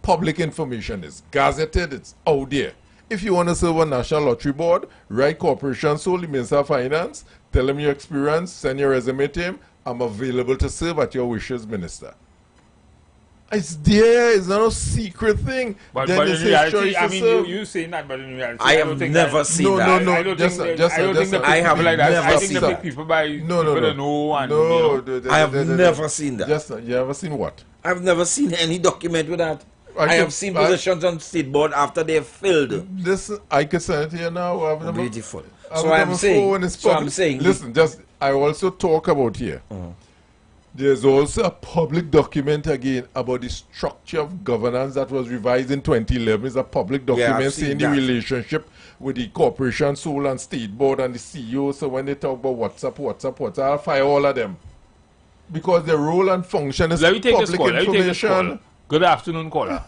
Speaker 4: public information is gazetted, it's out there. If you want to serve on National Lottery Board, write Corporation Soul, the Minister of Finance, tell him your experience, send your resume to him. I'm available to serve at your wishes, Minister. It's there, it's not a secret thing.
Speaker 2: But
Speaker 4: Then
Speaker 2: in
Speaker 4: it's his
Speaker 2: reality,
Speaker 4: choice
Speaker 2: I
Speaker 4: to
Speaker 2: mean,
Speaker 4: serve.
Speaker 2: you saying that, but in reality,
Speaker 3: I
Speaker 2: don't
Speaker 3: have
Speaker 2: think
Speaker 3: never
Speaker 2: that,
Speaker 3: seen
Speaker 4: No,
Speaker 3: that.
Speaker 4: no, no.
Speaker 2: I don't
Speaker 4: Just
Speaker 2: think
Speaker 4: a- just
Speaker 2: I
Speaker 4: a-
Speaker 2: don't
Speaker 4: just
Speaker 2: think
Speaker 4: a-
Speaker 2: the
Speaker 3: I have
Speaker 2: people like that.
Speaker 3: never
Speaker 2: I think
Speaker 3: seen
Speaker 2: the
Speaker 3: that.
Speaker 2: people by
Speaker 4: No,
Speaker 2: people
Speaker 4: no,
Speaker 2: that know and
Speaker 4: no.
Speaker 2: you know.
Speaker 3: I have never seen that.
Speaker 4: Just, you ever seen what?
Speaker 3: I've never seen any document with that. I
Speaker 4: can-
Speaker 3: have seen positions on state board after they're filled.
Speaker 4: This, I can send it to you now. I've never-
Speaker 3: Beautiful.
Speaker 4: I've
Speaker 3: So
Speaker 4: never
Speaker 3: I'm saying.
Speaker 4: phone is
Speaker 3: So I'm
Speaker 4: public.
Speaker 3: saying.
Speaker 4: Listen, just I also talk about here. There's also a public document again about the structure of governance that was revised in 2011. It's a public document
Speaker 3: I've seen
Speaker 4: saying the
Speaker 3: that.
Speaker 4: relationship with the Corporation Soul and State Board and the CEO. So when they talk about WhatsApp, I'll fire all of them. Because the role and function is
Speaker 2: Let me take
Speaker 4: public
Speaker 2: this call. Let me take this
Speaker 4: information.
Speaker 2: call. Good afternoon, caller.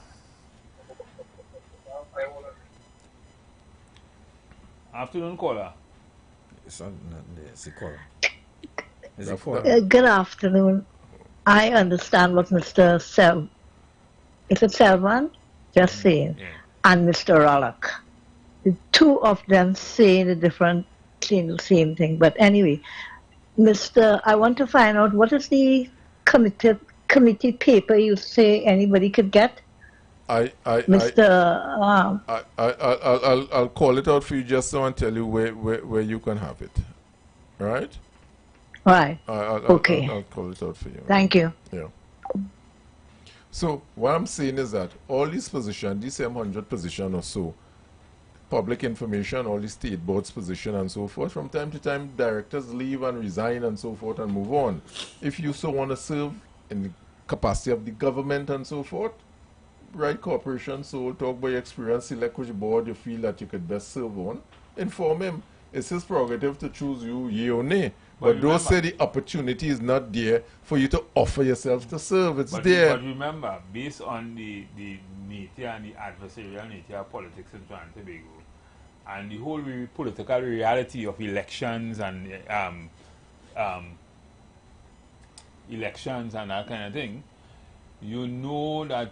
Speaker 2: Afternoon, caller.
Speaker 3: It's a caller. It's a
Speaker 4: That-
Speaker 3: caller.
Speaker 5: Good afternoon. I understand what Mr. Is it Selman? Just saying.
Speaker 2: Yeah.
Speaker 5: And Mr. Rollock. The two of them say the same thing. But anyway, I want to find out what is the committee paper you say anybody could get? Mr.
Speaker 4: I'll call it out for you just now and tell you where you can have it. Right?
Speaker 5: Right.
Speaker 4: Okay. I'll call it out for you.
Speaker 5: Thank you.
Speaker 4: Yeah. So what I'm saying is that all these positions, these 700 positions or so, public information, all the state boards position and so forth. From time to time, directors leave and resign and so forth and move on. If you so want to serve in the capacity of the government and so forth, write corporation, so talk by your experience, select which board you feel that you could best serve on, inform him. It's his prerogative to choose you, yea or nay. But don't say the opportunity is not there for you to offer yourself to serve. It's there.
Speaker 2: But remember, based on the nature and the adversarial nature of politics in Trinidad and Tobago, and the whole political reality of elections and that kind of thing, you know that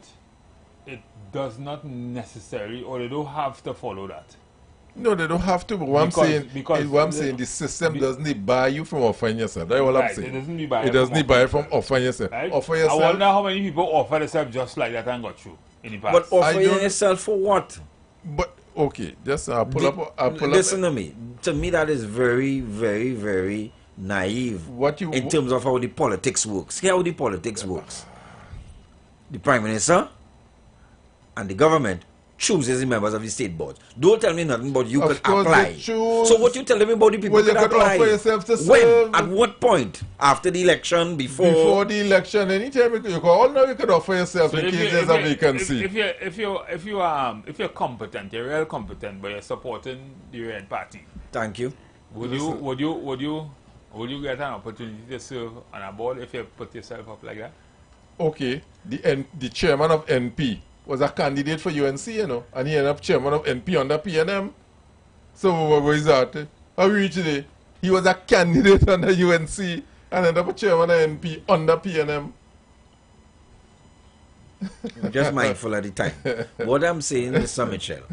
Speaker 2: it does not necessarily, or they don't have to follow that.
Speaker 4: No, they don't have to. But what I'm saying, the system doesn't buy you from offering yourself. That's what I'm saying. It doesn't buy you from offering yourself.
Speaker 2: Right?
Speaker 4: Offer yourself.
Speaker 2: I wonder how many people offer themselves just like that and got through in the past.
Speaker 3: But offering yourself for what?
Speaker 4: But okay, just pull up.
Speaker 3: Listen to me. To me, that is very, very, very naive. In terms of how the politics works. Here, how the politics works. The Prime Minister and the government chooses the members of the state board. Don't tell me nothing about you could apply. So what you telling me about the people
Speaker 4: you could
Speaker 3: apply?
Speaker 4: Offer yourself to
Speaker 3: when?
Speaker 4: Serve.
Speaker 3: At what point? After the election? Before?
Speaker 4: Before the election. Anytime you could. All now you could offer yourself
Speaker 2: So
Speaker 4: in case there's a vacancy.
Speaker 2: If you're competent, you're real competent, but you're supporting the red party.
Speaker 3: Thank you.
Speaker 2: Would you get an opportunity to serve on a board if you put yourself up like that?
Speaker 4: Okay, the chairman of NP was a candidate for UNC, you know, and he ended up chairman of NP under PNM. So what is that? How are we today? He was a candidate under UNC and ended up a chairman of NP under PNM.
Speaker 3: Just mindful of the time. What I'm saying, Mr. Mitchell,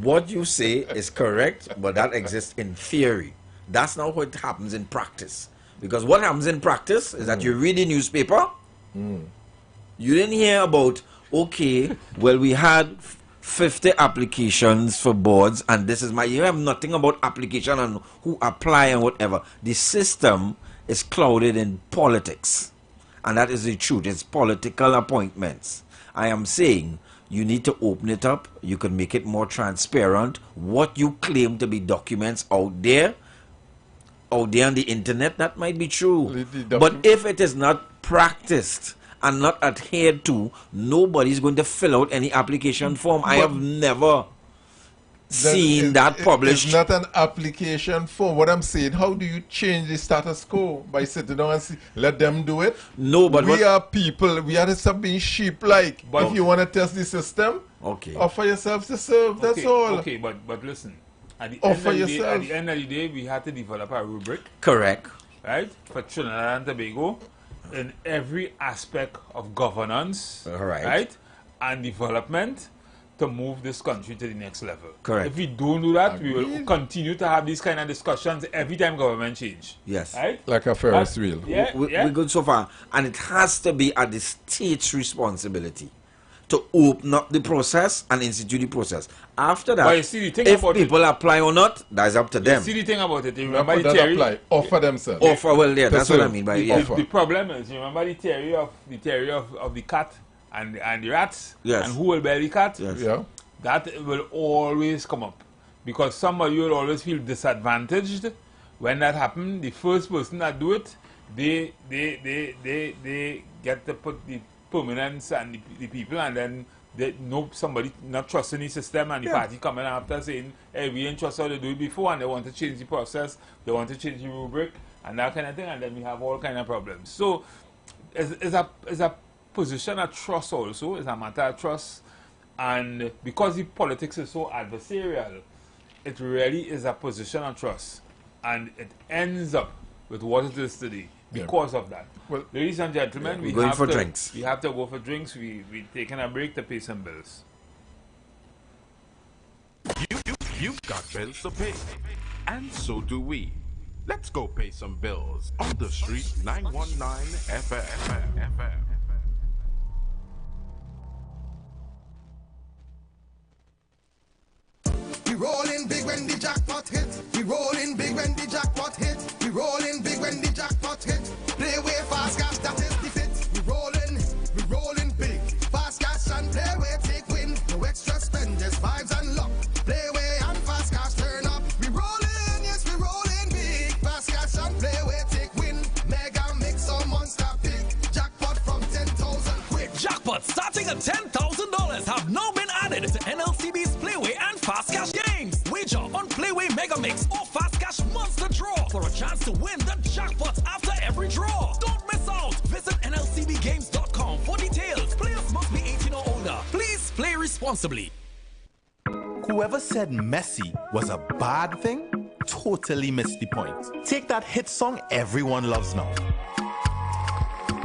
Speaker 3: what you say is correct, but that exists in theory. That's not what happens in practice. Because what happens in practice is that you read the newspaper, you didn't hear about, okay, well, we had 50 applications for boards, and this is you have nothing about application and who apply and whatever. The system is clouded in politics. And that is the truth. It's political appointments. I am saying you need to open it up. You can make it more transparent. What you claim to be documents out there on the internet, that might be true. But if it is not practiced and not adhered to, nobody's going to fill out any application form. I have never seen that published.
Speaker 4: It's not an application form. What I'm saying, how do you change the status quo? By sitting down and let them do it?
Speaker 3: No, but
Speaker 4: we are people. We are to stop being sheep-like. But if you want to test the system, offer yourself to serve. That's all.
Speaker 2: Okay, but listen. At the end of the day, we had to develop a rubric.
Speaker 3: Correct.
Speaker 2: Right? For Trinidad and Tobago, in every aspect of governance, right? And development, to move this country to the next level.
Speaker 3: Correct.
Speaker 2: If we don't do that, we will continue to have these kind of discussions every time government change.
Speaker 3: Yes.
Speaker 2: Right?
Speaker 4: Like a Ferris wheel.
Speaker 3: We're good so far. And it has to be at the state's responsibility to open up the process and institute the process. After that, if people apply or not, that's up to them.
Speaker 2: See the thing about it, remember the theory?
Speaker 4: Apply. Offer themselves.
Speaker 3: Offer, well, yeah, that's what I mean by offer.
Speaker 2: The problem is, remember the theory of the cat and the rats?
Speaker 3: Yes.
Speaker 2: And who will bear the cat?
Speaker 3: Yes.
Speaker 4: Yeah.
Speaker 2: That will always come up. Because somebody will always feel disadvantaged when that happens. The first person that do it, they get to put the permanence and the people, and then they know somebody not trusting the system, and the party coming after saying, hey, we ain't trust how they do it before, and they want to change the process, they want to change the rubric and that kind of thing, and then we have all kind of problems. So it's a position of trust also. It's a matter of trust, and because the politics is so adversarial, it really is a position of trust, and it ends up with what it is today because of that. Well, ladies and gentlemen,
Speaker 3: we're going for drinks.
Speaker 2: We have to go for drinks. We're taking a break to pay some bills.
Speaker 9: You've got bills to pay, and so do we. Let's go pay some bills on the street 919 FM.
Speaker 1: We rollin' big when the jackpot hit. We rollin' big when the jackpot hit. We rollin' big when the jackpot hit. Play way fast cash, that is the fit. We rollin' big. Fast cash and play way take win. No extra spend, just vibes and luck.
Speaker 10: of $10,000 have now been added to NLCB's Playway and Fast Cash games. Wager on Playway Mega Mix or Fast Cash Monster Draw for a chance to win the jackpot after every draw. Don't miss out. Visit NLCBgames.com for details. Players must be 18 or older. Please play responsibly.
Speaker 11: Whoever said Messi was a bad thing totally missed the point. Take that hit song everyone loves now.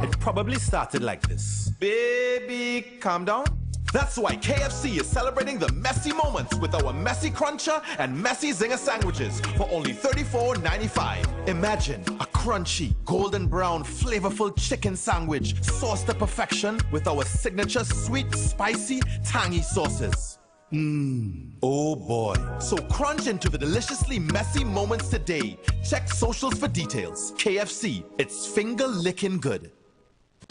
Speaker 11: It probably started like this. Baby, calm down. That's why KFC is celebrating the Messi moments with our Messi Cruncher and Messi Zinger sandwiches for only $34.95. Imagine a crunchy, golden brown, flavorful chicken sandwich sauced to perfection with our signature sweet, spicy, tangy sauces. Oh boy. So crunch into the deliciously messy moments today. Check socials for details. KFC, it's finger-licking good.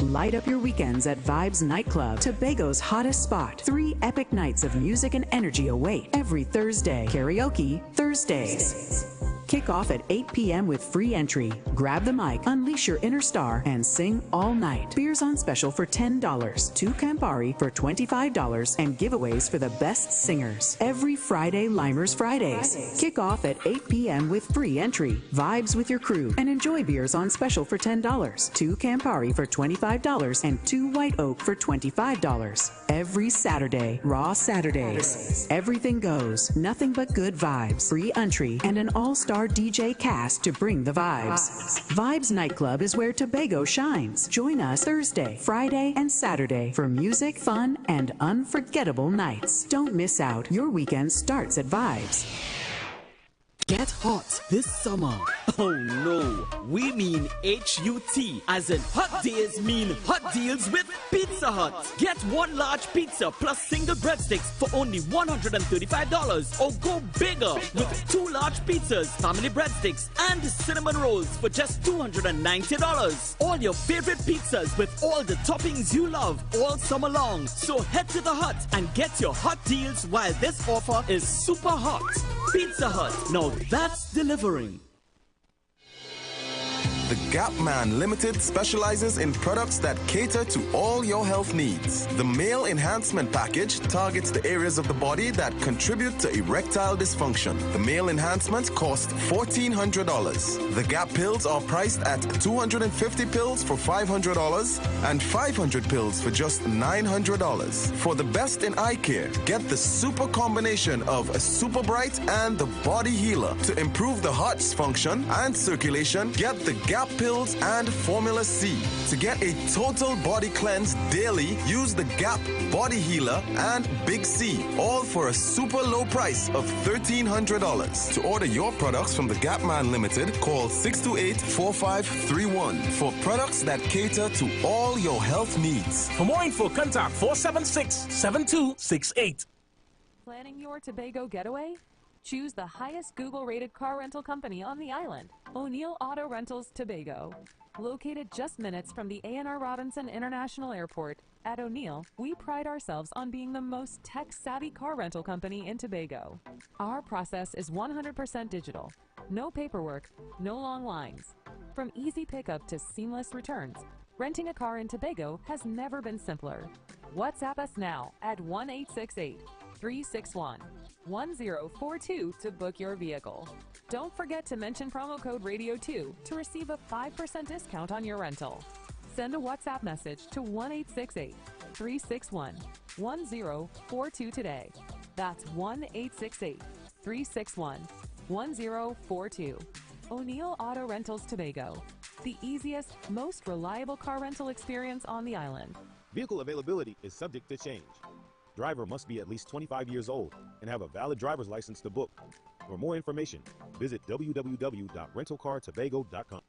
Speaker 12: Light up your weekends at Vibes Nightclub, Tobago's hottest spot. 3 epic nights of music and energy await every Thursday. Karaoke Thursdays. Kick off at 8 p.m. with free entry. Grab the mic, unleash your inner star, and sing all night. Beers on special for $10, 2 Campari for $25, and giveaways for the best singers. Every Friday, Limers Fridays. Kick off at 8 p.m. with free entry. Vibes with your crew and enjoy beers on special for $10, 2 Campari for $25, and 2 White Oak for $25. Every Saturday, Raw Saturdays. Everything goes, nothing but good vibes. Free entry and an all-star DJ cast to bring the vibes. Vibes Nightclub is where Tobago shines. Join us Thursday, Friday, and Saturday for music, fun, and unforgettable nights. Don't miss out. Your weekend starts at Vibes.
Speaker 13: Get hot this summer. Oh no, we mean H-U-T, as in hot days mean hot deals with Pizza Hut. Get 1 large pizza plus single breadsticks for only $135, or go bigger with 2 large pizzas, family breadsticks, and cinnamon rolls for just $290. All your favorite pizzas with all the toppings you love all summer long. So head to the Hut and get your hot deals while this offer is super hot. Pizza Hut, now that's delivering.
Speaker 14: The Gap Man Limited specializes in products that cater to all your health needs. The Male Enhancement Package targets the areas of the body that contribute to erectile dysfunction. The Male Enhancement costs $1,400. The Gap pills are priced at 250 pills for $500 and 500 pills for just $900. For the best in eye care, get the super combination of a Super Bright and the Body Healer. To improve the heart's function and circulation, get the Gap pills and Formula C. To get a total body cleanse daily, use the Gap Body Healer and Big C, all for a super low price of $1,300. To order your products from the Gap Man Limited, call 628-4531 for products that cater to all your health needs.
Speaker 10: For more info, contact 476-7268.
Speaker 15: Planning your Tobago getaway? Choose the highest Google-rated car rental company on the island, O'Neill Auto Rentals Tobago. Located just minutes from the A&R Robinson International Airport, at O'Neill, we pride ourselves on being the most tech-savvy car rental company in Tobago. Our process is 100% digital. No paperwork, no long lines. From easy pickup to seamless returns, renting a car in Tobago has never been simpler. WhatsApp us now at 1-868-361-1042 to book your vehicle. Don't forget to mention promo code RADIO2 to receive a 5% discount on your rental. Send a WhatsApp message to 1-868-361-1042 today. That's 1-868-361-1042. O'Neill Auto Rentals Tobago, the easiest, most reliable car rental experience on the island.
Speaker 16: Vehicle availability is subject to change. Driver must be at least 25 years old and have a valid driver's license to book. For more information, visit www.rentalcartobago.com.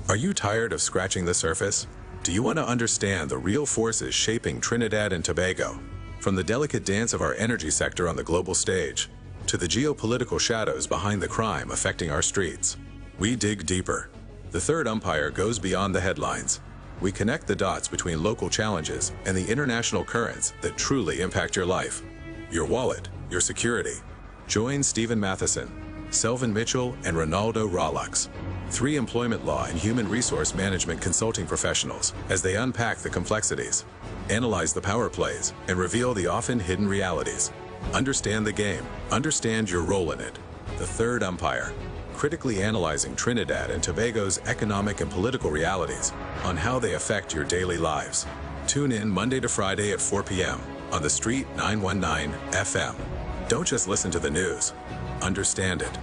Speaker 17: Are you tired of scratching the surface? Do you want to understand the real forces shaping Trinidad and Tobago? From the delicate dance of our energy sector on the global stage to the geopolitical shadows behind the crime affecting our streets, we dig deeper. The third umpire goes beyond the headlines. We connect the dots between local challenges and the international currents that truly impact your life, your wallet, your security. Join Stephen Matheson, Selvin Mitchell, and Ronaldo Rollux. 3 employment law and human resource management consulting professionals as they unpack the complexities, analyze the power plays, and reveal the often hidden realities. Understand the game. Understand your role in it. The third umpire, critically analyzing Trinidad and Tobago's economic and political realities on how they affect your daily lives. Tune in Monday to Friday at 4 p.m. on The Street 919 FM. Don't just listen to the news. Understand it.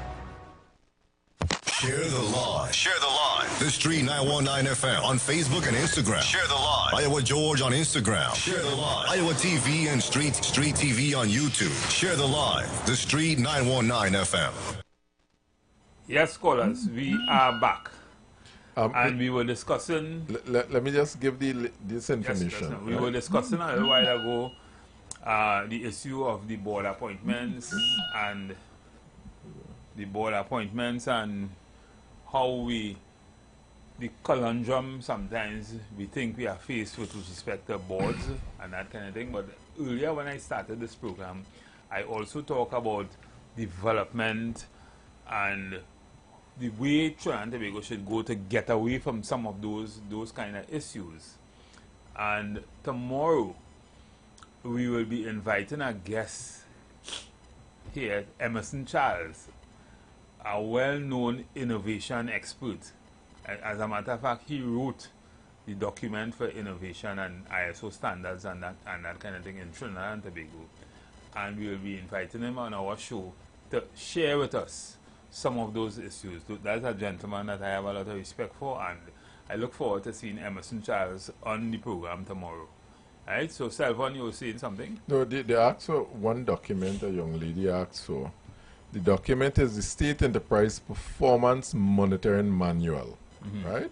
Speaker 18: Share the live. Share the live. The Street 919 FM on Facebook and Instagram. Share the live. Iowa George on Instagram. Share the live. Iowa TV and Street TV on YouTube. Share the live. The Street 919 FM.
Speaker 2: Yes, callers, we are back. And we were discussing...
Speaker 4: Let me just give this information.
Speaker 2: Yes, we were discussing a little while ago the issue of the board appointments and how the conundrum sometimes we think we are faced with respect to boards and that kind of thing. But earlier when I started this program, I also talk about development and the way Trinidad and Tobago should go to get away from some of those kind of issues. And tomorrow we will be inviting a guest here, Emerson Charles, a well-known innovation expert. As a matter of fact, he wrote the document for innovation and ISO standards and that kind of thing in Trinidad and Tobago. And we will be inviting him on our show to share with us some of those issues. That's a gentleman that I have a lot of respect for, and I look forward to seeing Emerson Charles on the program tomorrow. Right? So, Selvon, you were saying something?
Speaker 4: No, they asked for one document, a young lady asked for. The document is the State Enterprise Performance Monitoring Manual, right?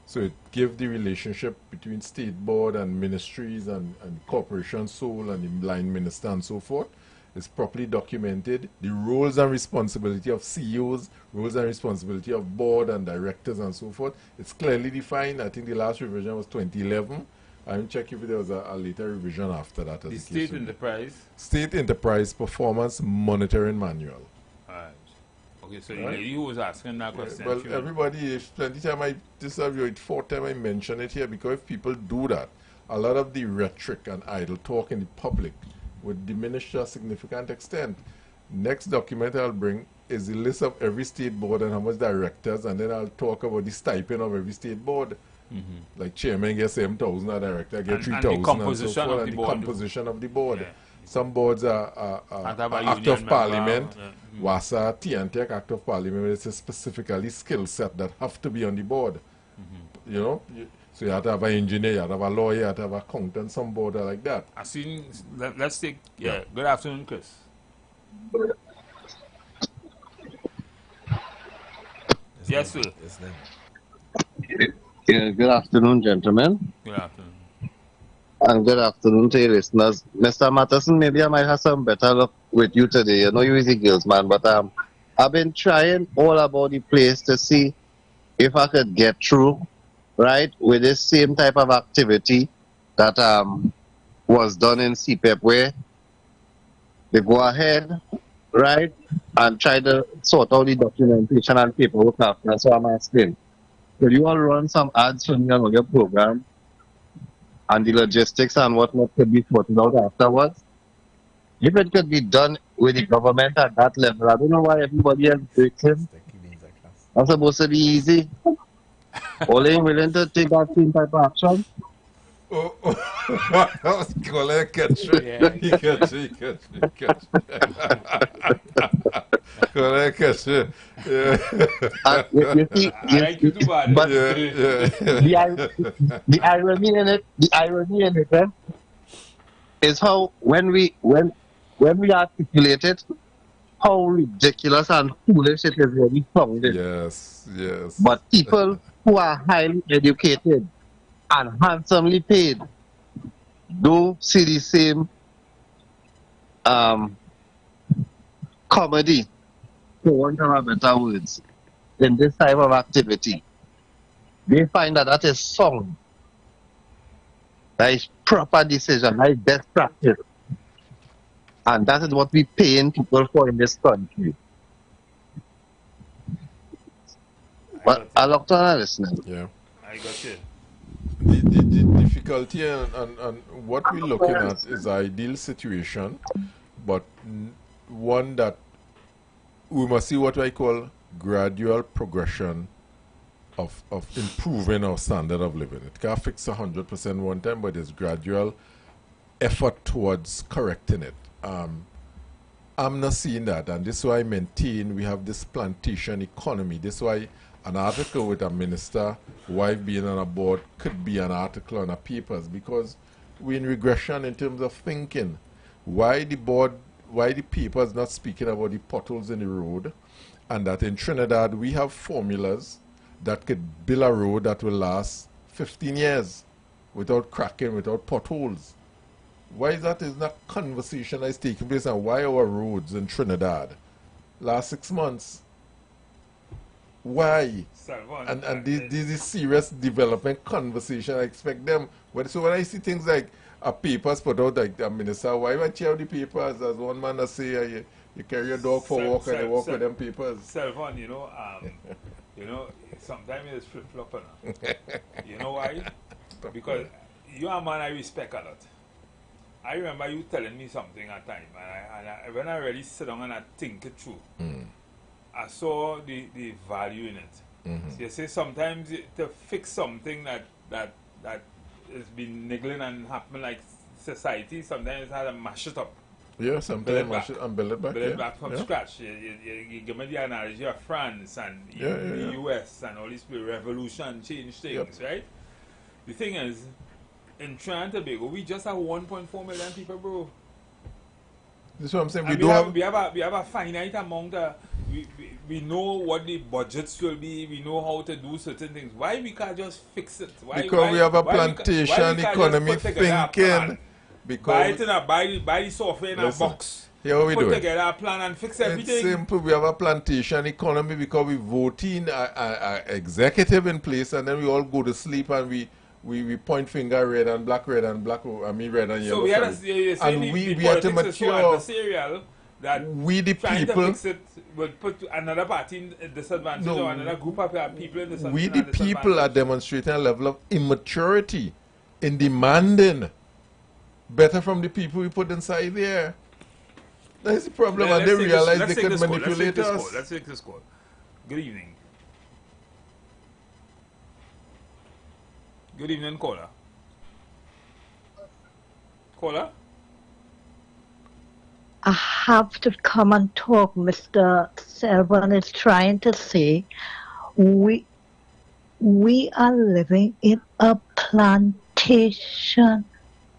Speaker 4: So it gives the relationship between State Board and ministries and corporation sole and the line minister and so forth. It's properly documented. The roles and responsibility of CEOs, roles and responsibility of board and directors and so forth. It's clearly defined. I think the last revision was 2011. I haven't checked if there was a later revision after that.
Speaker 2: The State Enterprise?
Speaker 4: State Enterprise Performance Monitoring Manual.
Speaker 2: Alright. Okay, so the lady who was asking that question.
Speaker 4: Well, everybody, plenty time this is the fourth time I mention it here, because if people do that, a lot of the rhetoric and idle talk in the public would diminish to a significant extent. Next document I'll bring is the list of every state board and how much directors, and then I'll talk about the stipend of every state board. Like chairman gets 7,000, a director gets 3,000, and so forth, and the composition of the board. Yeah. Some boards are Act of Parliament, WASA, TNTEC Act of Parliament, it's a specifically skill set that have to be on the board. You know? So you have to have an engineer, you have to have a lawyer, you have to have an accountant, some board are like that.
Speaker 2: I seen, let's take, good afternoon, Chris. Yes, sir.
Speaker 19: Yeah, good afternoon, gentlemen.
Speaker 2: Good afternoon.
Speaker 19: And good afternoon to your listeners. Mr. Matterson, maybe I might have some better luck with you today. I know you're a girls man, but I've been trying all about the place to see if I could get through, right, with this same type of activity that was done in CPEP, where they go ahead, right, and try to sort out the documentation and paperwork after. That's what I'm asking. Could you all run some ads for me on your program? And the logistics and whatnot could be sorted out afterwards. If it could be done with the government at that level, I don't know why everybody else breaks in. That's supposed to be easy. Only willing to take that same type of action.
Speaker 4: Colin catch it. He catch it. Colin catch it.
Speaker 19: But the irony in it is how when we articulate it, how ridiculous and foolish it is really sounded.
Speaker 4: Yes.
Speaker 19: But people who are highly educated and handsomely paid do see the same comedy, for want of better words, in this type of activity. They find that is sound, that is proper decision, that is best practice. And that is what we paying people for in this country. But I looked on listening.
Speaker 4: Yeah.
Speaker 2: I got you.
Speaker 4: The difficulty and what we're looking at is ideal situation, but one that we must see what I call gradual progression of improving our standard of living. It can't fix 100% one time, but there's gradual effort towards correcting it. I'm not seeing that, and this is why I maintain we have this plantation economy. This is why an article with a minister, wife being on a board, could be an article on a papers, because we're in regression in terms of thinking. Why the papers not speaking about the potholes in the road, and that in Trinidad we have formulas that could build a road that will last 15 years without cracking, without potholes. Why is that is not conversation that is taking place, and why our roads in Trinidad last 6 months? Why? And this is serious development conversation. I expect them. So when I see things like a papers put out like the minister, why would you have the papers? As one man that say you carry your dog for a walk and you walk with them papers.
Speaker 2: Selvon, you know, sometimes it's flip-flop. You know why? Because you are a man I respect a lot. I remember you telling me something at time, and when I really sit down and I think it through, I saw the value in it. So you say sometimes to fix something that has been niggling and happening like society, sometimes it's had to mash it up.
Speaker 4: Yeah, sometimes mash it and build it back.
Speaker 2: Build it back from scratch. You give me the analogy of France and the US and all this revolution change things, right? The thing is, in Trinidad and Tobago, we just have 1.4 million people, bro.
Speaker 4: That's what I'm saying.
Speaker 2: We have a finite amount of, we know what the budgets will be, we know how to do certain things. Why we can't just fix it?
Speaker 4: Because we have a plantation economy thinking.
Speaker 2: Because buy the software in a box.
Speaker 4: Here what we
Speaker 2: put
Speaker 4: doing?
Speaker 2: Together a plan and fix everything.
Speaker 4: It's simple. We have a plantation economy because we voting a executive in place, and then we all go to sleep and we point finger red and black, red and black, I mean red and yellow.
Speaker 2: So we had
Speaker 4: and we have to mature.
Speaker 2: That
Speaker 4: we the
Speaker 2: trying
Speaker 4: people
Speaker 2: to fix it will put another party in disadvantage or another group of people in disadvantage.
Speaker 4: We the people are demonstrating a level of immaturity in demanding better from the people we put inside there. That's the problem, and they realize they can manipulate us.
Speaker 2: Let's take this call. Good evening. Good evening, caller. Caller?
Speaker 5: I have to come and talk. Mr. Selvon is trying to say we are living in a plantation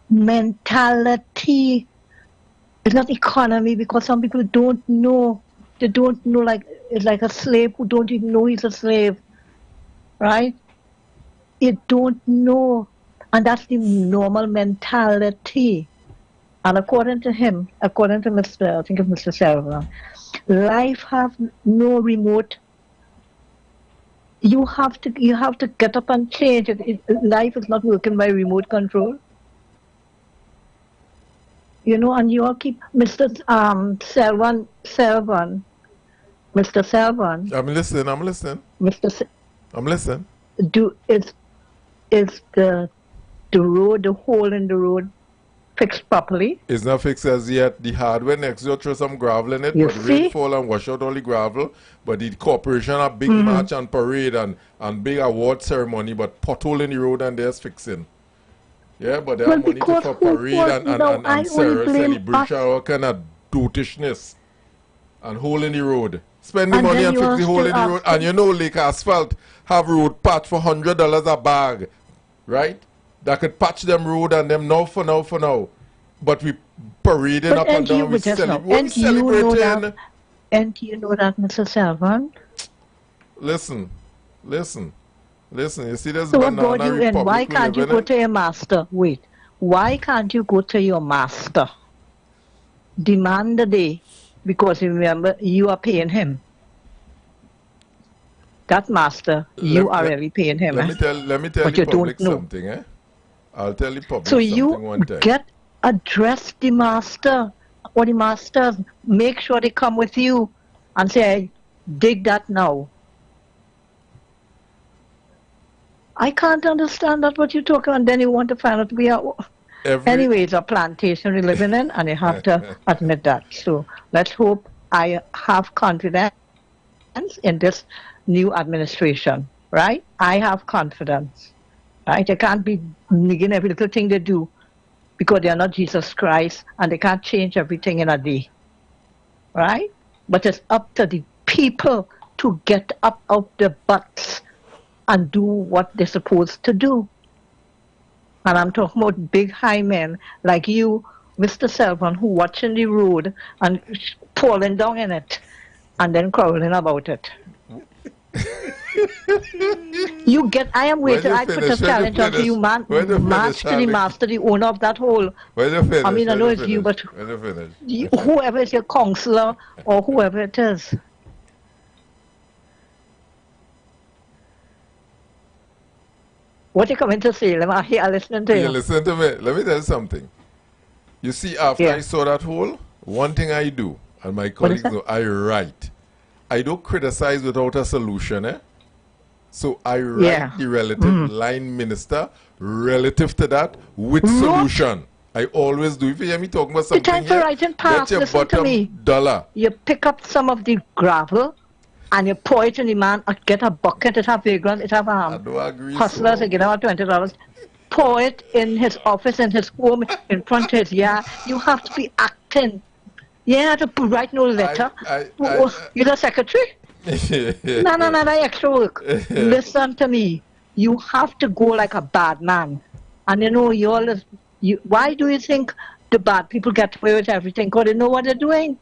Speaker 5: mentality. It's not economy, because some people don't know. They don't know, like it's like a slave who don't even know he's a slave, right? You don't know, and that's the normal mentality. And according to him, according to Mr. I think of Mr. Selvon, life have no remote. You have to get up and change. Life is not working by remote control. You know, and you all keep Mr. Selvon, Mr. Selvon.
Speaker 4: I'm listening. I'm listening.
Speaker 5: Is the road, the hole in the road, fixed properly?
Speaker 4: It's not fixed as yet. The hardware next door throw some gravel in it, but rain fall and wash out all the gravel. But the corporation a big march and parade and big award ceremony, but pothole in the road and there's fixing. Yeah, but they have money for parade and celebration, all kind of dotishness and hole in the road. Spend the money and fix the hole in the road. And you know, Lake Asphalt have road patch for $100 a bag, right? That could patch them road and them now for now. But we parading up and down, we celebrating.
Speaker 5: And you know that, Mr. Selvon?
Speaker 4: Listen. You see this
Speaker 5: so
Speaker 4: banana
Speaker 5: what you
Speaker 4: republic.
Speaker 5: And why can't you go to your master? Wait. Why can't you go to your master? Demand the day, because remember, you are paying him. That master, you are really paying him.
Speaker 4: Let me tell the public something. I'll tell the public
Speaker 5: so
Speaker 4: something one time.
Speaker 5: So you address the master or the masters. Make sure they come with you and say, dig that now. I can't understand that what you're talking about. And then you want to find out we are. Anyway, it's a plantation we're living in, and you have to admit that. So let's hope. I have confidence in this new administration, right? I have confidence, right? They can't be nigging every little thing they do because they are not Jesus Christ, and they can't change everything in a day, right? But it's up to the people to get up out their butts and do what they're supposed to do. And I'm talking about big high men like you, Mr. Selvon, who watching the road and falling down in it and then quarreling about it. You get, I am waiting, I put a challenge on you, man, master the owner of that hole. I mean, I know it's you, but whoever is your counselor or whoever it is. What you coming to say? I'm here listening to you.
Speaker 4: Listen to me. Let me tell you something. You see, after I saw that hole, one thing I do, and my colleagues know, I write. I don't criticize without a solution, eh? So I write the relative line minister relative to that with solution. I always do. If you hear me talking about something,
Speaker 5: the time for writing past, listen to me.
Speaker 4: $1.
Speaker 5: You pick up some of the gravel and you pour it in the man, get a bucket, it have vagrant, it have hustlers, you get out $20. Pour it in his office, in his home, in front of his yard. You have to be acting. You have to write no letter. You're the secretary? No, extra work. Listen to me. You have to go like a bad man. And you know, why do you think the bad people get away with everything? Because they know what they're doing.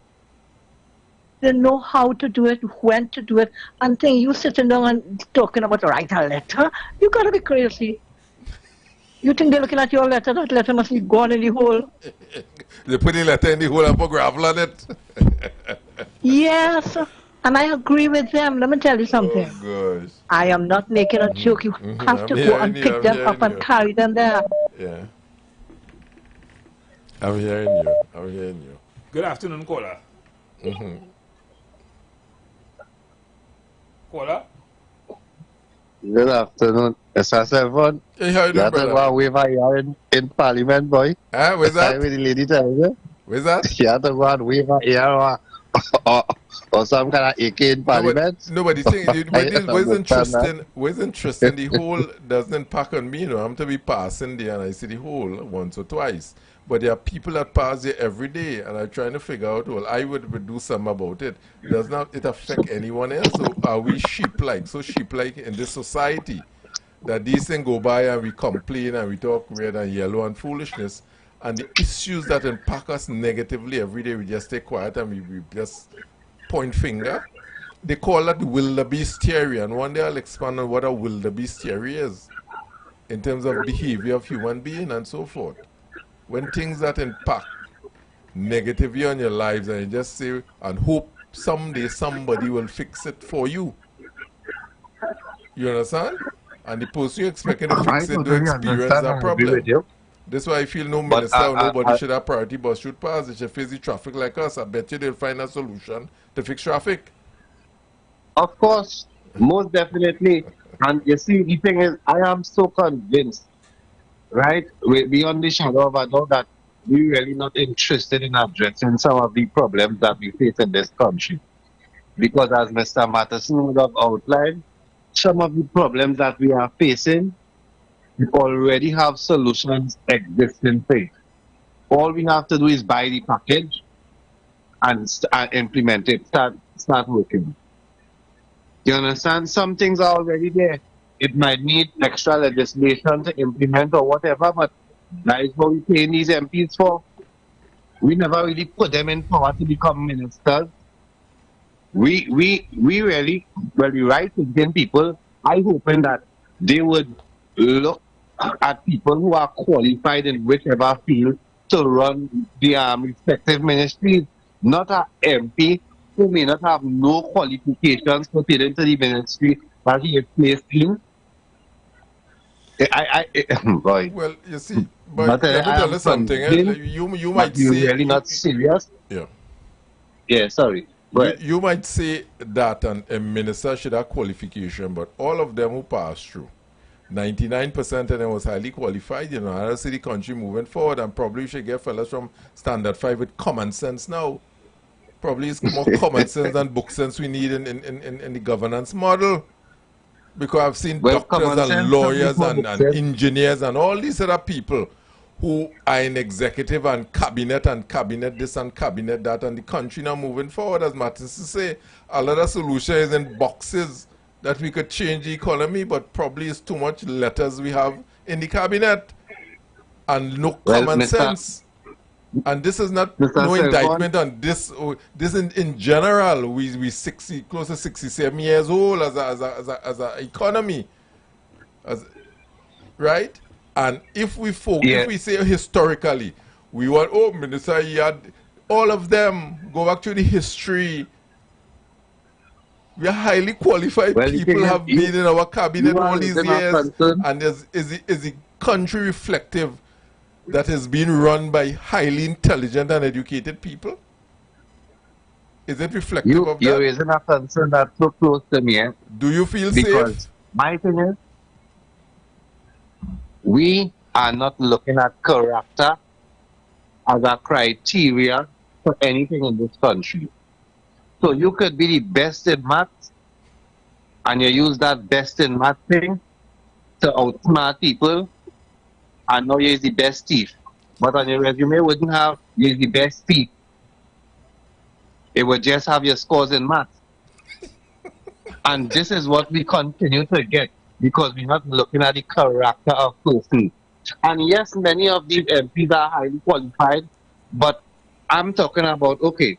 Speaker 5: They know how to do it, when to do it. And then you sitting down and talking about write a letter. You got to be crazy. You think they're looking at your letter? That letter must be gone in the hole.
Speaker 4: They put the letter in the hole and put gravel on it.
Speaker 5: Yes, and I agree with them. Let me tell you something.
Speaker 4: Oh, gosh.
Speaker 5: I am not making a joke. You have to go and pick them up and carry them there.
Speaker 4: Yeah. I'm hearing you.
Speaker 2: Good afternoon, caller. Caller?
Speaker 19: Good afternoon. Mr. Selvon.
Speaker 4: Hey, how you doing, brother?
Speaker 19: You have to wave here in Parliament, boy.
Speaker 4: Where's that?
Speaker 19: With the lady telling you.
Speaker 4: Where's that?
Speaker 19: You have to go and wave here or some kind of AK in Parliament.
Speaker 4: No, but the thing, what's interesting, the hole doesn't impact on me, you know. I'm to be passing there and I see the hole once or twice. But there are people that pass there every day, and I'm trying to figure out, well, I would do something about it. Does not it affect anyone else? So are we sheep-like in this society, that these things go by and we complain and we talk red and yellow and foolishness, and the issues that impact us negatively every day, we just stay quiet and we just point finger? They call that the wildebeest theory, and one day I'll expand on what a wildebeest theory is in terms of behavior of human being and so forth. When things that impact negatively on your lives, and you just say and hope someday somebody will fix it for you. You understand? And the person you're expecting to fix it don't experience that problem. That's why I feel no minister or nobody should have priority bus should pass. They should face the traffic like us. I bet you they'll find a solution to fix traffic.
Speaker 19: Of course, most definitely. And you see, the thing is, I am so convinced, right, beyond the shadow of a doubt, that we're really not interested in addressing some of the problems that we face in this country. Because as Mr. Matteson would have outlined, some of the problems that we are facing, we already have solutions existing for it. All we have to do is buy the package and implement it, start working. You understand? Some things are already there. It might need extra legislation to implement or whatever, but that is what we're paying these MPs for. We never really put them in power to become ministers. We really, well, we right-thinking people, I hoping that they would look at people who are qualified in whichever field to run the respective ministries, not an MP who may not have no qualifications pertaining to the ministry that he is placed in. Boy.
Speaker 4: Well, you see, but let me tell you something. You might say
Speaker 19: you're really not serious.
Speaker 4: Yeah.
Speaker 19: Yeah, sorry.
Speaker 4: You might say that a minister should have qualification, but all of them who pass through, 99% and it was highly qualified, you know. I don't see the country moving forward, and probably we should get fellas from Standard 5 with common sense now. Probably it's more common sense than book sense we need in the governance model. Because I've seen doctors and lawyers and engineers and all these other people who are in executive and cabinet this and cabinet that, and the country now moving forward, as Martin say. A lot of solution is in boxes that we could change the economy, but probably it's too much letters we have in the cabinet and no common sense. And this is not no indictment on this. This in general, we 60, close to 67 years old as a economy, right? And if we if we say historically, we want, oh, Minister, he had all of them go back to the history. We are highly qualified people have been in our cabinet all these years, and is the country reflective that is being run by highly intelligent and educated people? Is it reflective of that?
Speaker 19: You're raising a concern that's so close to me.
Speaker 4: Do you feel
Speaker 19: because
Speaker 4: safe?
Speaker 19: My thing is, we are not looking at character as a criteria for anything in this country. So you could be the best in maths, and you use that best in maths thing to outsmart people, and now you're the best thief. But on your resume wouldn't have you're the best thief. It would just have your scores in maths. And this is what we continue to get, because we're not looking at the character of person. And yes, many of these MPs are highly qualified, but I'm talking about, okay,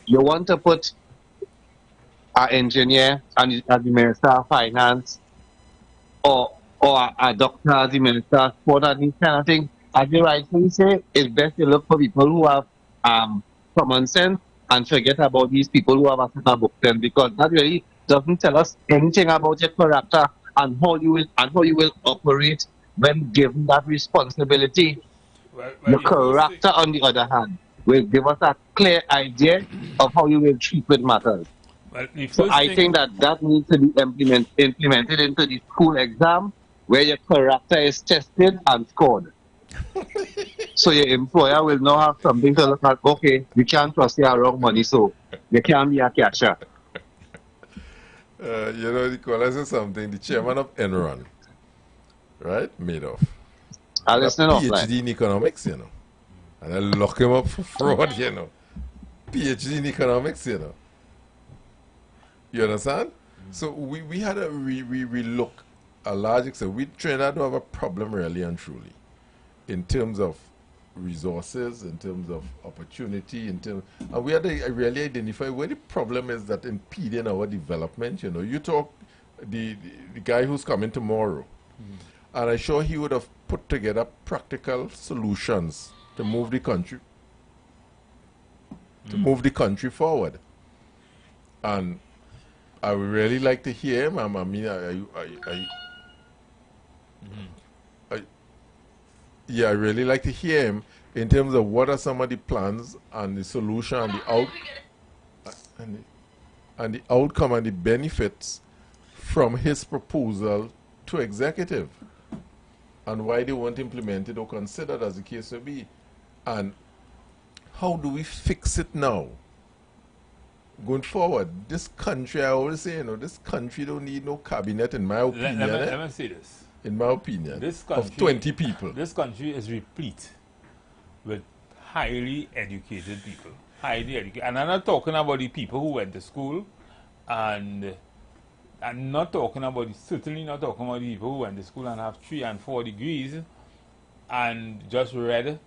Speaker 19: you want to put an engineer as the Minister of Finance, or a doctor as the Minister of Sport, and these kind of things. As you rightly say, it's best to look for people who have common sense and forget about these people who have a certain book sense, because that really doesn't tell us anything about your character and how you will operate when given that responsibility. The character, on the other hand, will give us a clear idea of how you will treat with matters. So I think that needs to be implemented into the school exam, where your character is tested and scored. So your employer will now have something to look at. Okay, you can't trust your wrong money, so you can't be a cashier.
Speaker 4: You know, Nicola said something. The chairman of Enron, right, Madoff,
Speaker 19: I listen
Speaker 4: a PhD in economics, you know, and I lock him up for fraud, you know. PhD in economics, you know. You understand? So we had a look a large extent. We Trinidad to have a problem really and truly, in terms of resources, in terms of opportunity, and we had to really identify where the problem is that impeding our development. You know, you talk the guy who's coming tomorrow, and I'm sure he would have put together practical solutions to move the country forward. And I would really like to hear him. I mean, I really like to hear him in terms of what are some of the plans and the solution and the outcome and the benefits from his proposal to executive, and why they weren't implemented or considered, as the case may be, and how do we fix it now going forward. This country, I always say, you know, this country don't need no cabinet, in my opinion.
Speaker 2: Let me say this.
Speaker 4: In my opinion,
Speaker 2: this country,
Speaker 4: of 20 people.
Speaker 2: This country is replete with highly educated people. Highly educated. And I'm not talking about the people who went to school, and I'm not talking about, certainly not talking about the people who went to school and have 3 and 4 degrees and just read,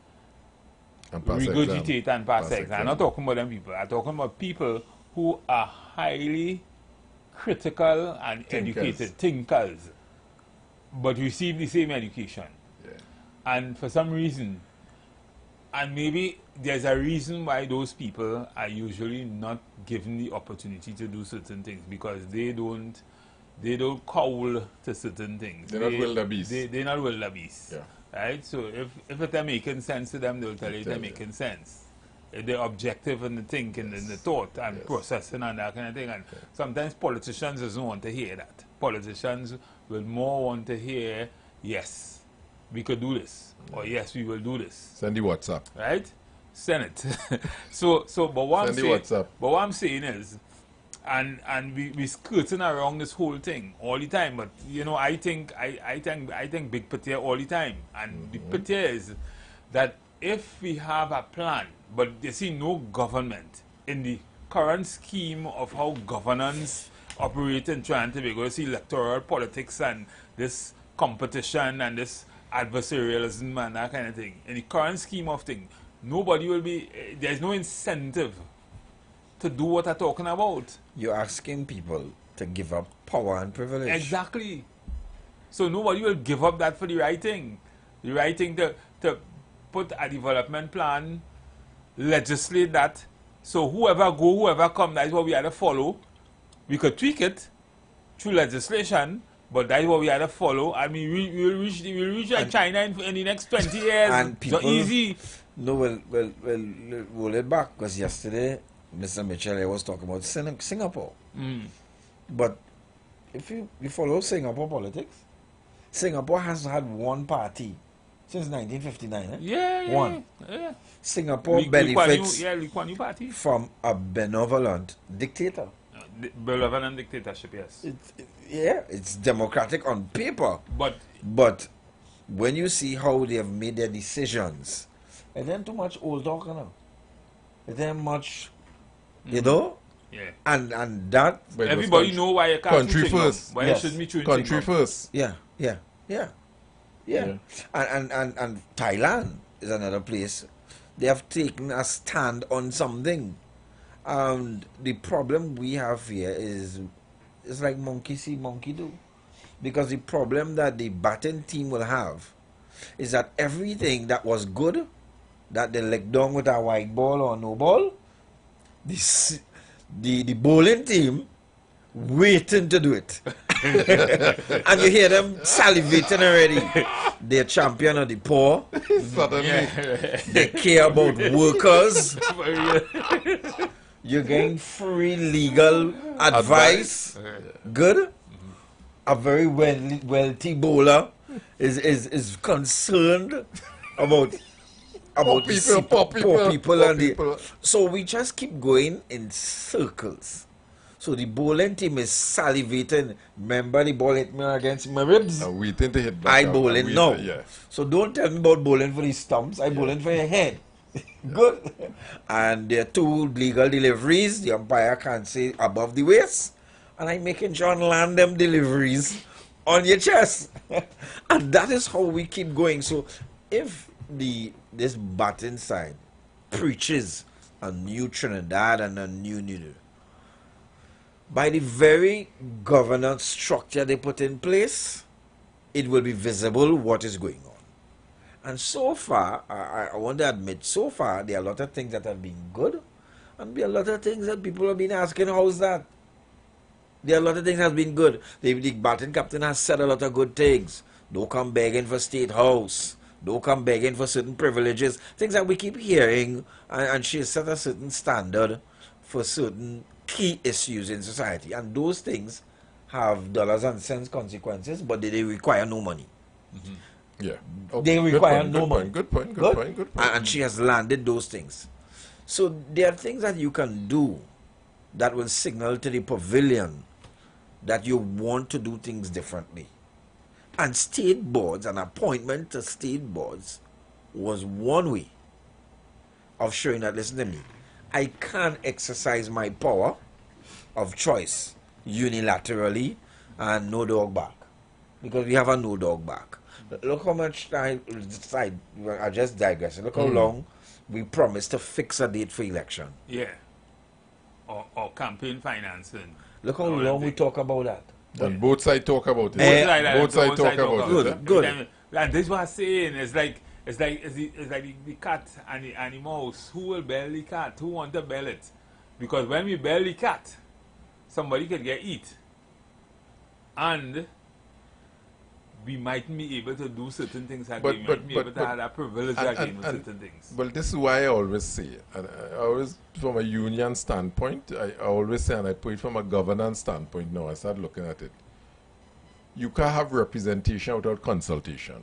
Speaker 2: and regurgitate and pass exam. I'm not talking about them people. I'm talking about people who are highly critical and educated thinkers, but receive the same education.
Speaker 4: Yeah.
Speaker 2: And for some reason, and maybe there's a reason why those people are usually not given the opportunity to do certain things, because they don't cowl to certain things.
Speaker 4: They're not wildebeest.
Speaker 2: They're not wildebeest.
Speaker 4: Yeah.
Speaker 2: Right? So if it's making sense to them, they'll tell you it's making sense. the objective and the thinking and the thought and processing and that kind of thing. And sometimes politicians doesn't want to hear that. Politicians will more want to hear, yes, we could do this, or yes, we will do this.
Speaker 4: Send the WhatsApp.
Speaker 2: Right? Send it. But what I'm saying is, and we skirting around this whole thing all the time. But you know, I think big picture all the time. And the picture is that if we have a plan, but you see no government in the current scheme of how governance operate in Trinidad and Tobago, you see electoral politics and this competition and this adversarialism and that kind of thing. In the current scheme of things, nobody will be, there's no incentive to do what I'm talking about.
Speaker 3: You're asking people to give up power and privilege.
Speaker 2: Exactly. So nobody will give up that for the right thing. The right thing to put a development plan, legislate that. So whoever go, whoever come, that's what we have to follow. We could tweak it through legislation, but that's what we have to follow. I mean, we'll reach like China in the next 20 years.
Speaker 3: And people,
Speaker 2: so easy.
Speaker 3: No, well, roll it back, because yesterday, Mr. Mitchell was talking about Singapore. But if you follow Singapore politics, Singapore hasn't had one party since 1959.
Speaker 2: Yeah.
Speaker 3: Singapore benefits
Speaker 2: Lee Kuan Yew party
Speaker 3: from a benevolent dictator.
Speaker 2: Benevolent dictatorship, yes.
Speaker 3: It's democratic on paper.
Speaker 2: But
Speaker 3: when you see how they have made their decisions, it ain't too much old talk now. It ain't much, you know?
Speaker 2: Yeah.
Speaker 3: And that...
Speaker 2: Everybody know why you can't
Speaker 4: country first.
Speaker 2: Why you shouldn't be chewing
Speaker 4: country first.
Speaker 3: Yeah. And Thailand is another place. They have taken a stand on something. And the problem we have here is it's like monkey see, monkey do. Because the problem that the batting team will have is that everything that was good, that they let down with a white ball or no ball, the bowling team waiting to do it. And you hear them salivating already. They're champion of the poor.
Speaker 4: Suddenly.
Speaker 3: They care about workers. You're getting free legal advice. Good. A very wealthy bowler is concerned about poor people. So we just keep going in circles. So the bowling team is salivating. Remember the ball hit me against my ribs?
Speaker 4: Waiting to hit back.
Speaker 3: I bowling now. So don't tell me about bowling for the stumps. I bowling for your head. Good. And there are 2 legal deliveries. The umpire can't say above the waist. And I'm making John land them deliveries on your chest. And that is how we keep going. So if this batting side preaches a new Trinidad and a new by the very governance structure they put in place, it will be visible what is going on. And so far, I want to admit, so far, there are a lot of things that have been good, and there are a lot of things that people have been asking, how's that? There are a lot of things that have been good. The batting captain has said a lot of good things. Don't come begging for State House. Don't come begging for certain privileges. Things that we keep hearing, and she has set a certain standard for certain key issues in society. And those things have dollars and cents consequences, but they require no money.
Speaker 4: Yeah.
Speaker 3: They require no money.
Speaker 4: Good point.
Speaker 3: And she has landed those things. So there are things that you can do that will signal to the pavilion that you want to do things differently. And state boards, an appointment to state boards was one way of showing that, listen to me, I can't exercise my power of choice unilaterally and no dog back. Because we have a no dog back. Look how much time, I just digress. Look how long we promised to fix a date for election.
Speaker 2: Yeah. Or campaign financing.
Speaker 3: Look how long we talk about that.
Speaker 4: And both sides talk about it. Both sides talk about it.
Speaker 3: Good.
Speaker 2: And this is what I'm saying. It's like the cat and the mouse. Who will bail the cat? Who want to bail it? Because when we bail the cat, somebody could get eat. And we mightn't be able to do certain things again.
Speaker 4: But-
Speaker 2: We
Speaker 4: but-
Speaker 2: mightn't be able
Speaker 4: but-
Speaker 2: to have that privilege again with certain things.
Speaker 4: Well, this is why I always say, and I always, from a union standpoint, I always say, and I put it from a governance standpoint now, I start looking at it. You can't have representation without consultation.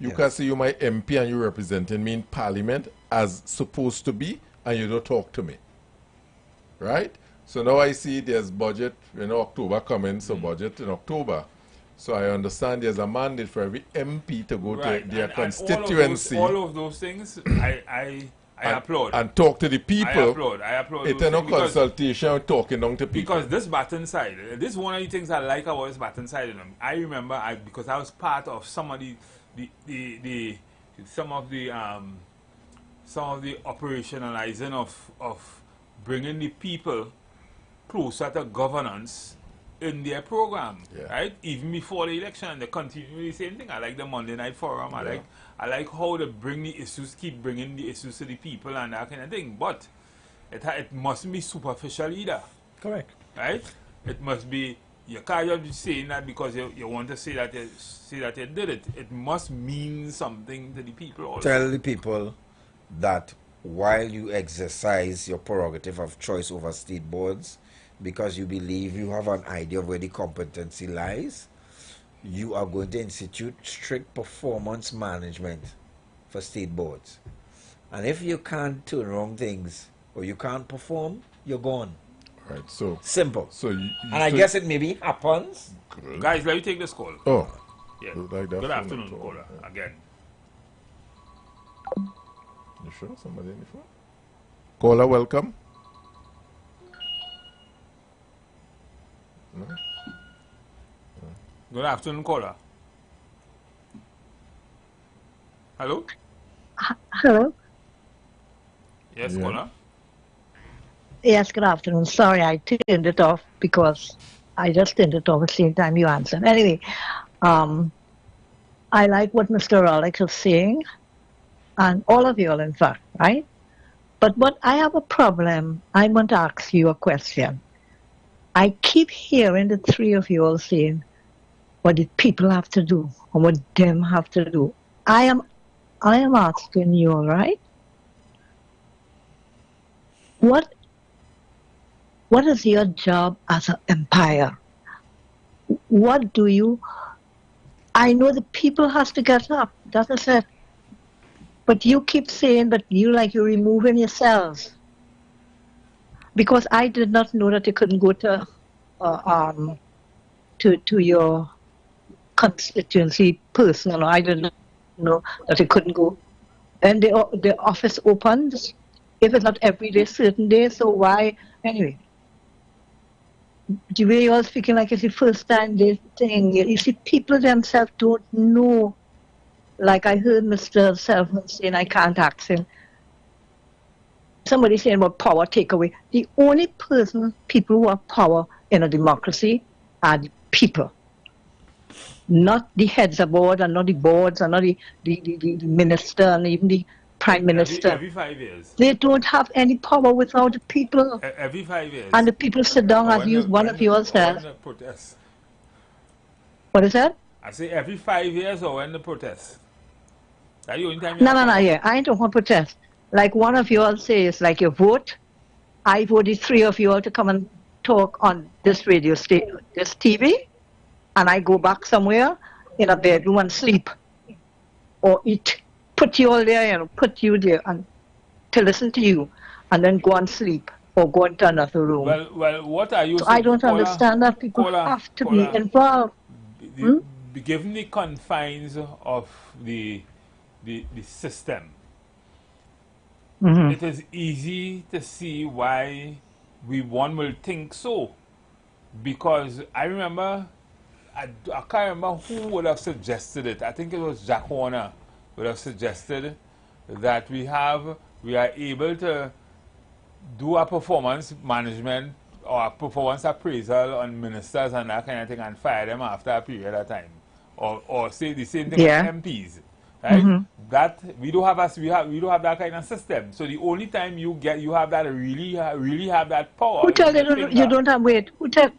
Speaker 4: You can't say you're my MP and you're representing me in Parliament as supposed to be, and you don't talk to me. Right? So now I see there's budget, October coming, so budget in October. So I understand there's a mandate for every MP to go to their constituency.
Speaker 2: All of those things, I applaud.
Speaker 4: And talk to the people.
Speaker 2: I applaud.
Speaker 4: It's no consultation, talking down to people.
Speaker 2: Because this baton side, this is one of the things I like about this baton side. I remember, because I was part of some of the operationalizing of bringing the people closer to governance in their program, right? Even before the election, they continue the same thing. I like the Monday Night Forum. I like how they bring the issues, keep bringing the issues to the people and that kind of thing. But it mustn't be superficial either.
Speaker 3: Correct.
Speaker 2: Right? It must be, you can't just be saying that because you want to say that you did it. It must mean something to the people also.
Speaker 3: Tell the people that while you exercise your prerogative of choice over state boards, because you believe you have an idea of where the competency lies, you are going to institute strict performance management for state boards. And if you can't turn around things or you can't perform, you're gone.
Speaker 4: Right, so
Speaker 3: simple.
Speaker 4: So and
Speaker 3: I guess it maybe happens.
Speaker 2: Guys, let me take this call.
Speaker 4: Oh.
Speaker 2: Yeah.
Speaker 4: Like that
Speaker 2: Good afternoon, caller. Again.
Speaker 4: You sure? Somebody in the phone? Caller, welcome. No?
Speaker 2: Good afternoon, caller. Hello?
Speaker 5: Hello?
Speaker 2: Yes, caller?
Speaker 5: Yes, good afternoon. Sorry, I turned it off because I just turned it off at the same time you answered. Anyway, I like what Mr. Alex is saying, and all of you all, in fact, right? But what I have a problem, I want to ask you a question. I keep hearing the three of you all saying what the people have to do or what them have to do. I am asking you, all right? What is your job as an empire? What do you... I know the people has to get up, that is it. But you keep saying that you're removing yourselves. Because I did not know that you couldn't go to your constituency personal. I did not know that you couldn't go. And the office opens, if it's not every day, certain days, so why? Anyway. The way you're speaking like it's the first time they're saying, you see, people themselves don't know. Like I heard Mr. Selfman saying, I can't ask him. Somebody saying about power takeaway. The only people who have power in a democracy are the people. Not the heads of board, and not the boards, and not the minister, and even the prime minister.
Speaker 2: Every 5 years.
Speaker 5: They don't have any power without the people.
Speaker 2: Every 5 years.
Speaker 5: And the people sit down as one of yours says. What is that?
Speaker 2: I say every 5 years or when the protest. That's the only time
Speaker 5: No, yeah. I don't want to protest. Like one of you all says, like you vote, I vote the three of you all to come and talk on this radio station, this TV, and I go back somewhere in a bedroom and sleep or eat. Put you all there, put you there and to listen to you, and then go and sleep or go into another room.
Speaker 2: Well, what are you?
Speaker 5: So I don't understand that people have to be involved.
Speaker 2: Given the confines of the system, it is easy to see why one will think so. Because I remember, I can't remember who would have suggested it. I think it was Jack Warner would have suggested that we are able to do a performance management or a performance appraisal on ministers and that kind of thing and fire them after a period of time. Or say the same thing with MPs. Right? That we don't have that kind of system. So the only time you have that really have that power.
Speaker 5: Who tell you you don't have weight? Who tell?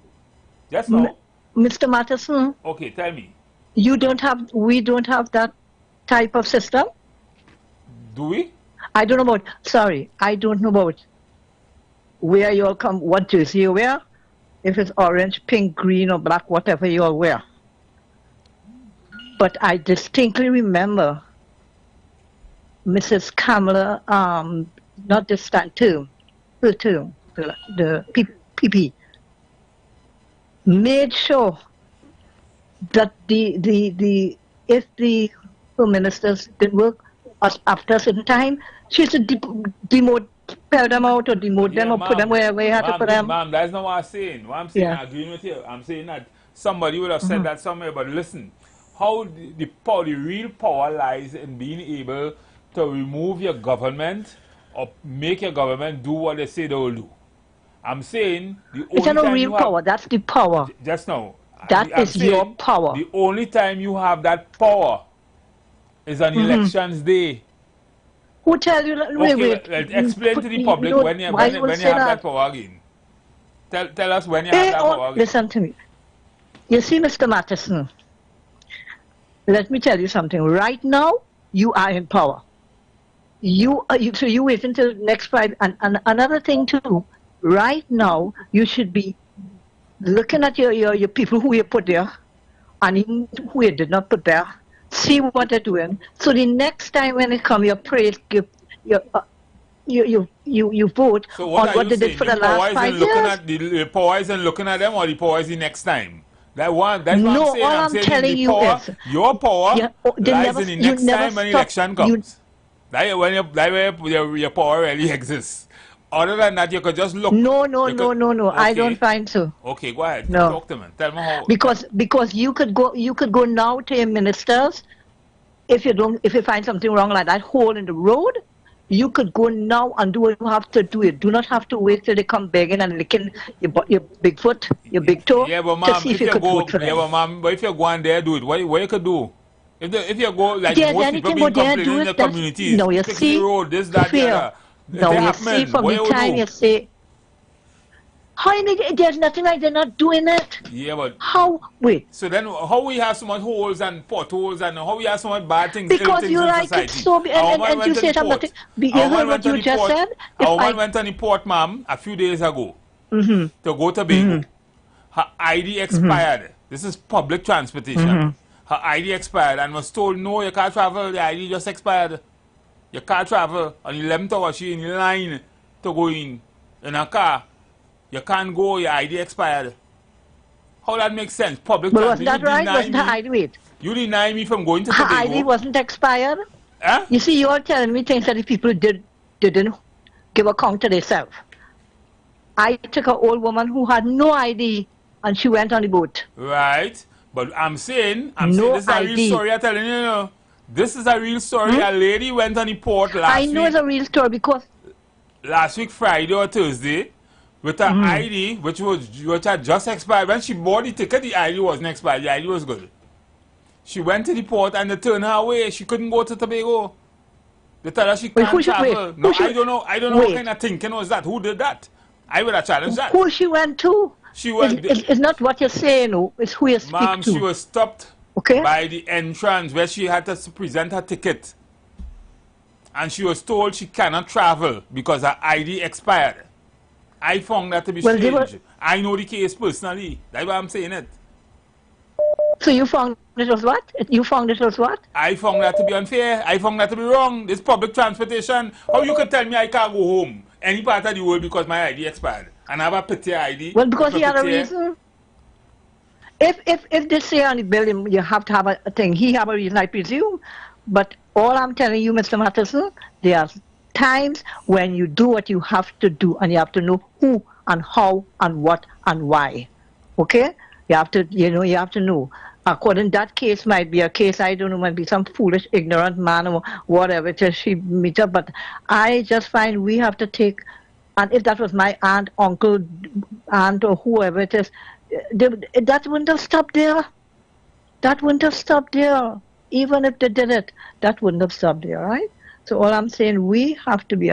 Speaker 2: Yes, no.
Speaker 5: Mr. Matteson.
Speaker 2: Okay, tell me.
Speaker 5: we don't have that type of system.
Speaker 2: Do we?
Speaker 5: I don't know about, sorry, I don't know about where you all come, what jersey you wear, if it's orange, pink, green, or black, whatever you all wear. But I distinctly remember Mrs. Kamala, not this term, her term, the PP, made sure that if the ministers didn't work after a certain time, she used to demote, pell them out or demote them or put them where you had to put them.
Speaker 2: Ma'am, that's not what I'm saying. What I'm saying, I agree with you. I'm saying that somebody would have said that somewhere, but listen, how the real power lies in being able to remove your government or make your government do what they say they will do. I'm saying the only
Speaker 5: time
Speaker 2: no
Speaker 5: real power, that's the power.
Speaker 2: Just now.
Speaker 5: That is your power.
Speaker 2: The only time you have that power is on elections day.
Speaker 5: Who tell you that?
Speaker 2: Okay,
Speaker 5: wait.
Speaker 2: Explain to the public when you have that power again. Tell us when you have that power again.
Speaker 5: Listen to me. You see, Mr. Matheson, let me tell you something. Right now, you are in power. So you wait until next Friday. And another thing too, right now, you should be looking at your people who you put there, and even who you did not put there, see what they're doing. So the next time when it comes, you praise, you vote
Speaker 2: so what
Speaker 5: on what they did for the last 5 years.
Speaker 2: The power isn't looking at them, or the power is the next time? That's what I'm saying.
Speaker 5: All I'm telling you is
Speaker 2: your power lies in the next time when election comes. That's when your power really exists. Other than that, you could just look.
Speaker 5: No. Okay. I don't find so.
Speaker 2: Okay, go ahead.
Speaker 5: No.
Speaker 2: Talk to me. Tell me how.
Speaker 5: Because you could go now to your ministers if you find something wrong like that hole in the road. You could go now and do what you have to do. You do not have to wait till they come begging and licking your big foot, your big toe.
Speaker 2: Yeah, but ma'am,
Speaker 5: if you vote for them.
Speaker 2: Yeah, but ma'am, but if you go on there, do it. What you could do? If you go like most people being
Speaker 5: go there,
Speaker 2: complaining in the communities,
Speaker 5: no, you
Speaker 2: fix
Speaker 5: see,
Speaker 2: the road, this, that, the other.
Speaker 5: No, you see, from the time you say, there's nothing like they're not doing it.
Speaker 2: Yeah, but
Speaker 5: how? Wait.
Speaker 2: So then, how we have so much holes and potholes, and how we have so much bad things?
Speaker 5: Because you like it so, and you say something. You heard what you just said.
Speaker 2: Our woman went on the port, ma'am, a few days ago to go to Tobago. Her ID expired. This is public transportation. Her ID expired and was told, no, you can't travel. The ID just expired. You can't travel. On the 11th hour, she in line to go in her car. You can't go, your ID expired. How that makes sense? Public
Speaker 5: transport. Wasn't that right? Wasn't her ID, wait.
Speaker 2: You deny me from going to
Speaker 5: Tobago.
Speaker 2: Her
Speaker 5: ID wasn't expired?
Speaker 2: Huh?
Speaker 5: You see, you're telling me things that the people didn't give account to themselves. I took an old woman who had no ID and she went on the boat.
Speaker 2: Right. But I'm saying this is a real story I'm telling you. This is a real story. A lady went on the port last week.
Speaker 5: I know it's a real story because
Speaker 2: last week, Friday or Thursday, with her ID, which had just expired. When she bought the ticket, the ID wasn't expired. The ID was good. She went to the port and they turned her away. She couldn't go to Tobago. They tell her she can't travel. No, I don't know. I don't know what kind of thinking was that. Who did that? I would have challenged that.
Speaker 5: Who she went to?
Speaker 2: She went.
Speaker 5: It's not what you're saying. No. It's who you speak to.
Speaker 2: Ma'am, she was stopped by the entrance where she had to present her ticket. And she was told she cannot travel because her ID expired. I found that to be strange. I know the case personally. That's why I'm saying it.
Speaker 5: So you found it was what? You found it was what?
Speaker 2: I found that to be unfair. I found that to be wrong. This public transportation. How you could tell me I can't go home any part of the world because my ID expired and I have a petty ID?
Speaker 5: Well, because he had a reason. If they say on the building you have to have a thing, he have a reason, I presume. But all I'm telling you, Mr. Matheson, there are times when you do what you have to do and you have to know who and how and what and why. Okay? You have to, you have to know. According to that case might be a case, I don't know, might be some foolish, ignorant man or whatever it is she meet up. But I just find we have to take, and if that was my aunt, uncle, aunt or whoever it is, that wouldn't have stopped there. That wouldn't have stopped there. Even if they did it, that wouldn't have stopped there, right? So all I'm saying, we have to be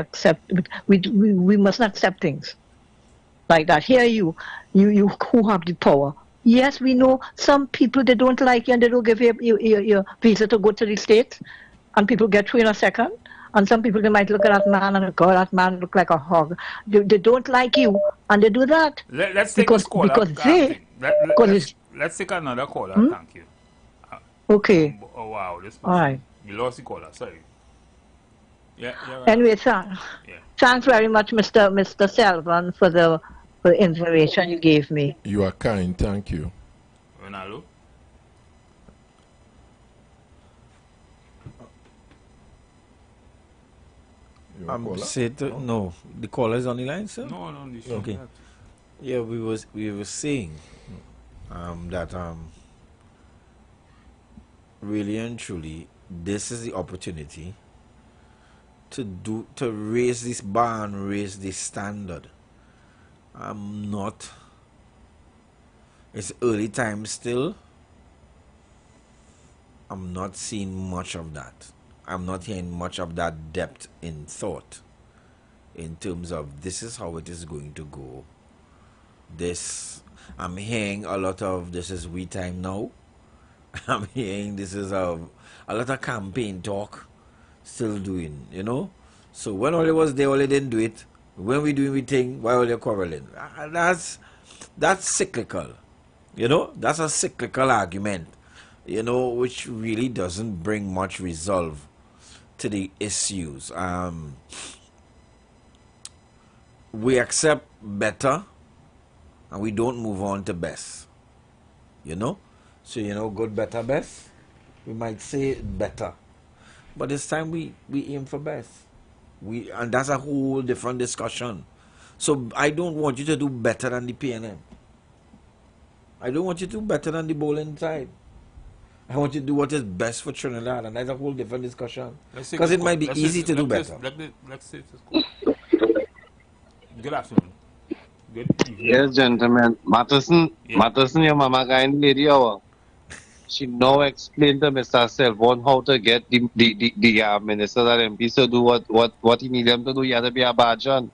Speaker 5: we must not accept things like that. Here you who have the power, Yes, we know some people, they don't like you and they don't give you your visa to go to the States. And people get through in a second. And some people, they might look at that man and go, that man look like a hog. They don't like you and they do that.
Speaker 2: Let's take this caller. Let's take another caller. Thank you.
Speaker 5: Okay.
Speaker 2: Oh, wow. This person,
Speaker 5: all right.
Speaker 2: We lost the caller. Sorry. Yeah, right.
Speaker 5: Anyway, thanks very much, Mr. Selvan, for the information you gave me.
Speaker 4: You are kind. Thank you.
Speaker 2: Ronaldo?
Speaker 3: No, the caller is on the line, sir.
Speaker 2: No,
Speaker 3: okay. Yeah, we were saying that really and truly, this is the opportunity to raise this bar and raise this standard. It's early time still. I'm not seeing much of that. I'm not hearing much of that depth in thought in terms of this is how it is going to go. I'm hearing a lot of this is we time now. I'm hearing this is a lot of campaign talk still doing, you know. So when all was there, all they didn't do it. When we doing we thing, why all they quarreling? That's cyclical, you know. That's a cyclical argument, you know, which really doesn't bring much resolve to the issues. We accept better and we don't move on to best, you know. So, you know, good, better, best, we might say better, but this time we aim for best. And that's a whole different discussion. So I don't want you to do better than the PNM. I don't want you to do better than the bowling side. I want you to do what is best for Trinidad, and that's a whole different discussion. Because it might be easy to do better.
Speaker 2: Let's say good afternoon. Good evening.
Speaker 19: Yes, gentlemen. Matterson, your mama kind lady, she now explained to Mr. Selvon how to get the ministers and MPs to do what he need them to do. You have to be a badger.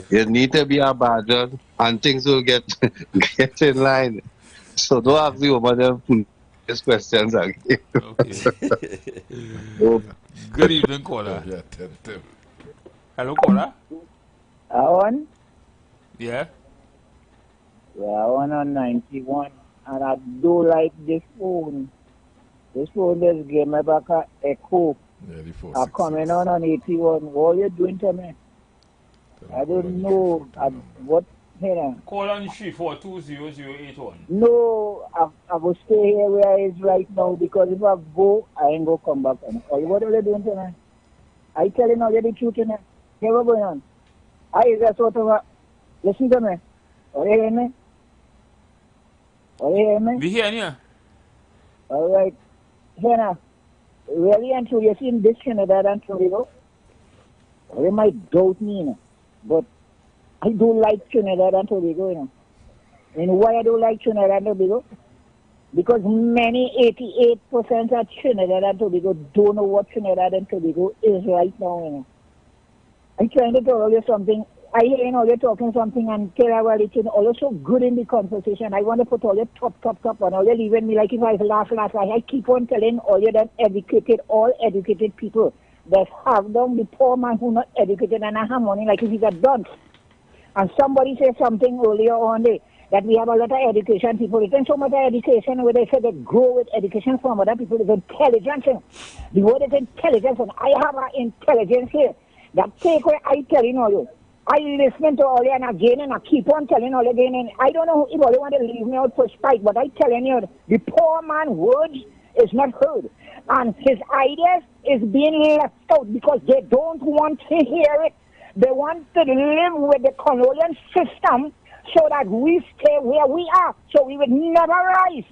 Speaker 19: You need to be a badger, and things will get in line. So don't ask the woman these questions again.
Speaker 2: Okay. Good evening, caller. Hello, caller.
Speaker 8: On?
Speaker 2: Yeah.
Speaker 8: Yeah, on 91. And I do like this phone. This phone just gave me back an echo. I'm coming on 81. What are you doing to me? I don't know. What?
Speaker 2: Call on 3420081.
Speaker 8: No, I will stay here where I is right now because if I go, I ain't going to come back. What are they doing to me? I telling all you the truth to me. Hear what's going on? I just sort of listen to me. Are you hearing me? Are you hearing me?
Speaker 2: We hear you.
Speaker 8: All right. Here now. Really and truly, you see in this Trinidad and Tobago, you might doubt me, you know, but I do like Trinidad and Tobago, you know. And why I do like Trinidad and Tobago? Because many 88% of Trinidad and Tobago don't know what Trinidad and Tobago is right now, you know. I'm trying to tell you something. I hear all you talking something and tell you well, it's also good in the conversation. I want to put all your top on all you leaving me like if I last. I keep on telling all you that all educated people that have done the poor man who not educated and I have money like if he got done. And somebody said something earlier on there that we have a lot of education people. It's so much education where they say they grow with education from other people is intelligence. The word is intelligence and I have our intelligence here. That take away I telling all you. I listen to all you and again and I keep on telling all again and I don't know if all you want to leave me out for spite, but I telling you the poor man words is not heard. And his ideas is being left out because they don't want to hear it. They want to live with the colonial system so that we stay where we are, so we would never rise.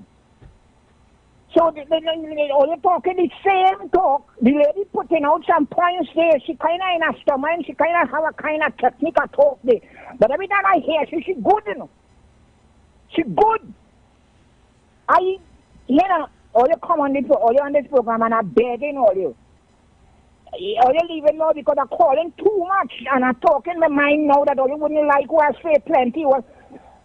Speaker 8: So all you're talking the same talk. The lady putting out some points there. She kind of in a stomach and she kind of have a kind of technical talk there. But every time I hear she good, you know. She good. All you come on this program and I'm begging all you. All you leaving now because I'm calling too much and I'm talking my mind now that all you wouldn't like was say plenty was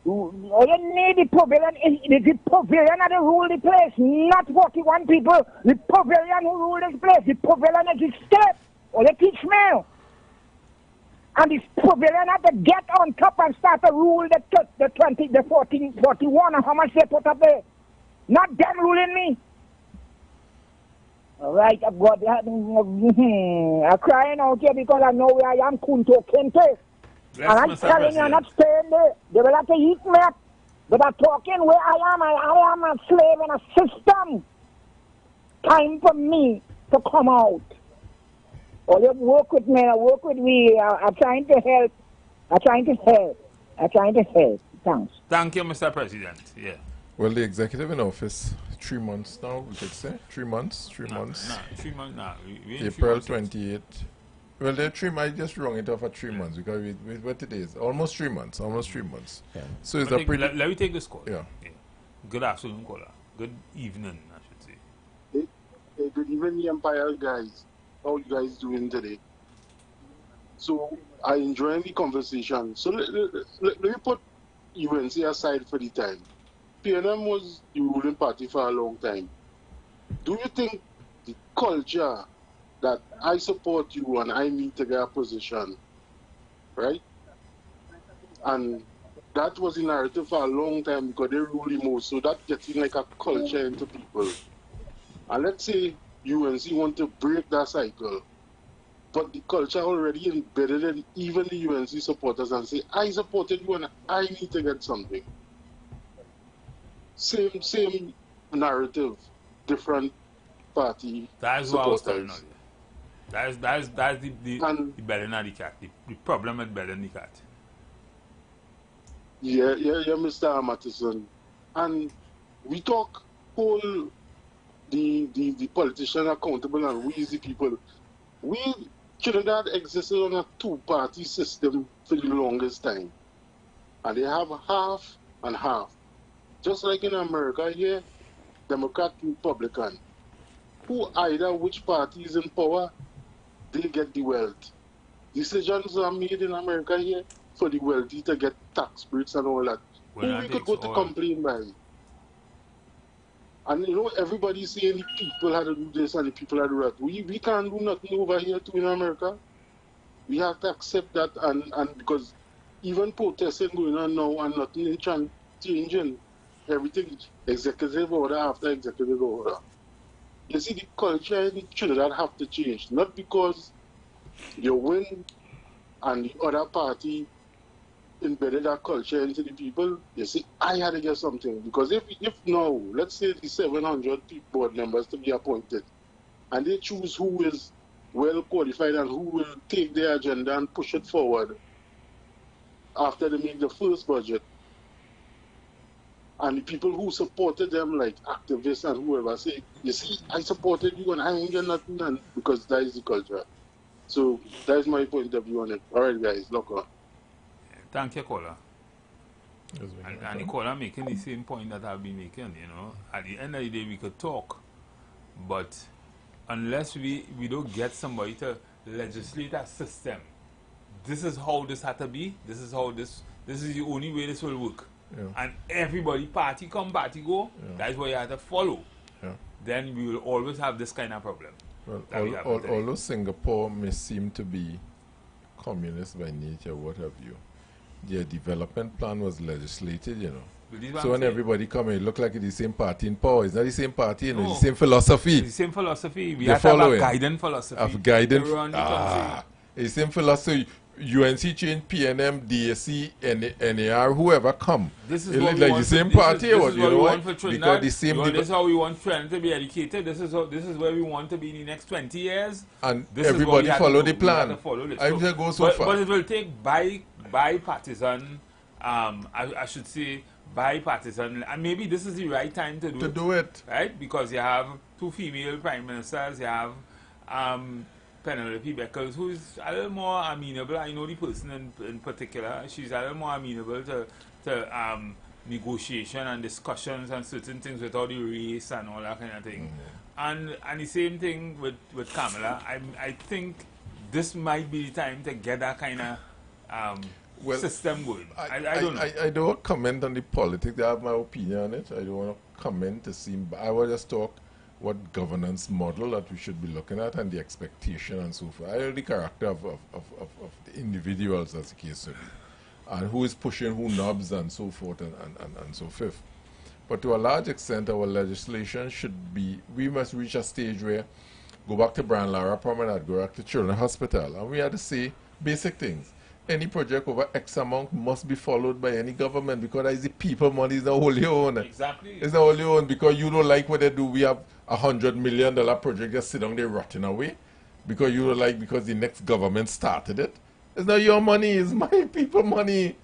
Speaker 20: All you need the pavilion is the pavilion that rule the place, not 41 people. The pavilion who rule this place. The pavilion is the state. All you teach me. And the pavilion had to get on top and start to rule the 20, the 14, 41, and how much they put up there. Not them ruling me. All right, I've got that. I'm crying out here because I know where I am, Kunto Kente. And I'm telling you, I'm not staying there. They will have to eat me up. But I'm talking where I am a slave in a system. Time for me to come out. Or you work with me, work with me. I'm trying to help. I'm trying to help. Thanks.
Speaker 2: Thank you, Mr. President. Yeah.
Speaker 4: Well, the executive in office, 3 months now, we could say. 3 months.
Speaker 2: Nah, 3 months, nah. We
Speaker 4: April 28th. Well, they're 3 months. I just wrong it off at 3 months because what today is almost 3 months. Yeah. So it's a pretty.
Speaker 2: Let me take this call.
Speaker 4: Yeah.
Speaker 2: Good afternoon, caller. Good evening, I should say.
Speaker 21: Hey, good evening, Empire guys. How you guys doing today? So I enjoy the conversation. So let me put UNC aside for the time. PNM was the ruling party for a long time. Do you think the culture that I support you and I need to get a position, right? And that was the narrative for a long time because they rule the most. So that gets in like a culture into people. And let's say UNC want to break that cycle, but the culture already embedded in even the UNC supporters and say, I supported you and I need to get something. Same narrative, different party
Speaker 2: That's what I was telling you. That's the belly of the cat. The problem with belly of the cat.
Speaker 21: Yeah, Mr. Matheson. And we talk whole the politician accountable and we the people. Trinidad existed on a two-party system for the longest time. And they have half and half. Just like in America here, Democrat, Republican. Which party is in power, they get the wealth. Decisions are made in America here for the wealthy to get tax breaks and all that. Who we could go to complain by? And you know, everybody's saying the people had to do this and the people had to do that. We can't do nothing over here too in America. We have to accept that and because even protesting going on now and nothing is changing. Everything executive order after executive order. You see, the culture in Trinidad have to change. Not because you win and the other party embedded that culture into the people. You see, I had to get something. Because if now, let's say the 700 board members to be appointed, and they choose who is well qualified and who will take their agenda and push it forward after they make the first budget, and the people who supported them, like activists and whoever, say, you see, I supported you and I ain't get nothing done because that is the culture. So that is my point of view on it. All right, guys, lock on.
Speaker 2: Thank you, caller. And the caller making the same point that I've been making, you know. At the end of the day, we could talk, but unless we don't get somebody to legislate a system, this is how this had to be, this is the only way this will work.
Speaker 4: Yeah.
Speaker 2: And everybody, party come, party go, that's what you have to follow.
Speaker 4: Yeah.
Speaker 2: Then we will always have this kind of problem.
Speaker 4: Well, although Singapore may seem to be communist by nature, what have you, their development plan was legislated, you know. So when everybody come in, it look like it's the same party in power. It's not the same party, you know, it's the same philosophy.
Speaker 2: It's the same philosophy. We have to have a guidance philosophy.
Speaker 4: Of guidance. It's the same philosophy. UNC change PNM, DSC, NAR, whoever come.
Speaker 2: This is
Speaker 4: it
Speaker 2: what
Speaker 4: like
Speaker 2: we want
Speaker 4: the same
Speaker 2: for,
Speaker 4: party.
Speaker 2: This is
Speaker 4: what,
Speaker 2: what we want for
Speaker 4: because
Speaker 2: Trinidad.
Speaker 4: the same
Speaker 2: This is how we want Trinidad to be educated. This is where we want to be in the next 20 years.
Speaker 4: And
Speaker 2: this
Speaker 4: everybody follow the plan.
Speaker 2: I
Speaker 4: would go so far.
Speaker 2: But it will take bipartisan, I should say, bipartisan, and maybe this is the right time to do it. Right? Because you have two female prime ministers, you have Penelope Beckles, who is a little more amenable. I know the person in particular. She's a little more amenable to negotiation and discussions and certain things without the race and all that kind of thing. And the same thing with Kamala. I think this might be the time to get that kind of system going. I don't know.
Speaker 4: I don't want to comment on the politics. I have my opinion on it. I don't want to comment to see. I will just talk what governance model that we should be looking at and the expectation and so forth. I know the character of the individuals, as the case may be, and who is pushing who knobs and so forth and so forth. But to a large extent, our legislation should be, we must reach a stage where, go back to Brian Lara Promenade, go back to Children's Hospital, and we had to say basic things. Any project over X amount must be followed by any government because that is the people money, is not wholly owned.
Speaker 2: Exactly.
Speaker 4: It's not wholly owned because you don't like what they do. We have $100 million project just sit down there rotting away because you don't like because the next government started it. It's not your money, it's my people money.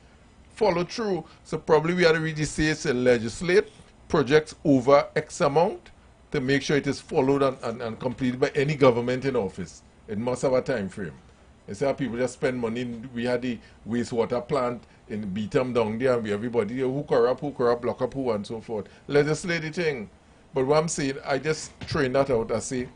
Speaker 4: Follow through. So probably we have to really say it's a legislate projects over X amount to make sure it is followed and completed by any government in office. It must have a time frame. Instead of people just spend money, we had the wastewater plant in Beetham down there, and we everybody who corrupt, lock up who, and so forth. Legislate the thing. But what I'm saying, I just train that out. I say,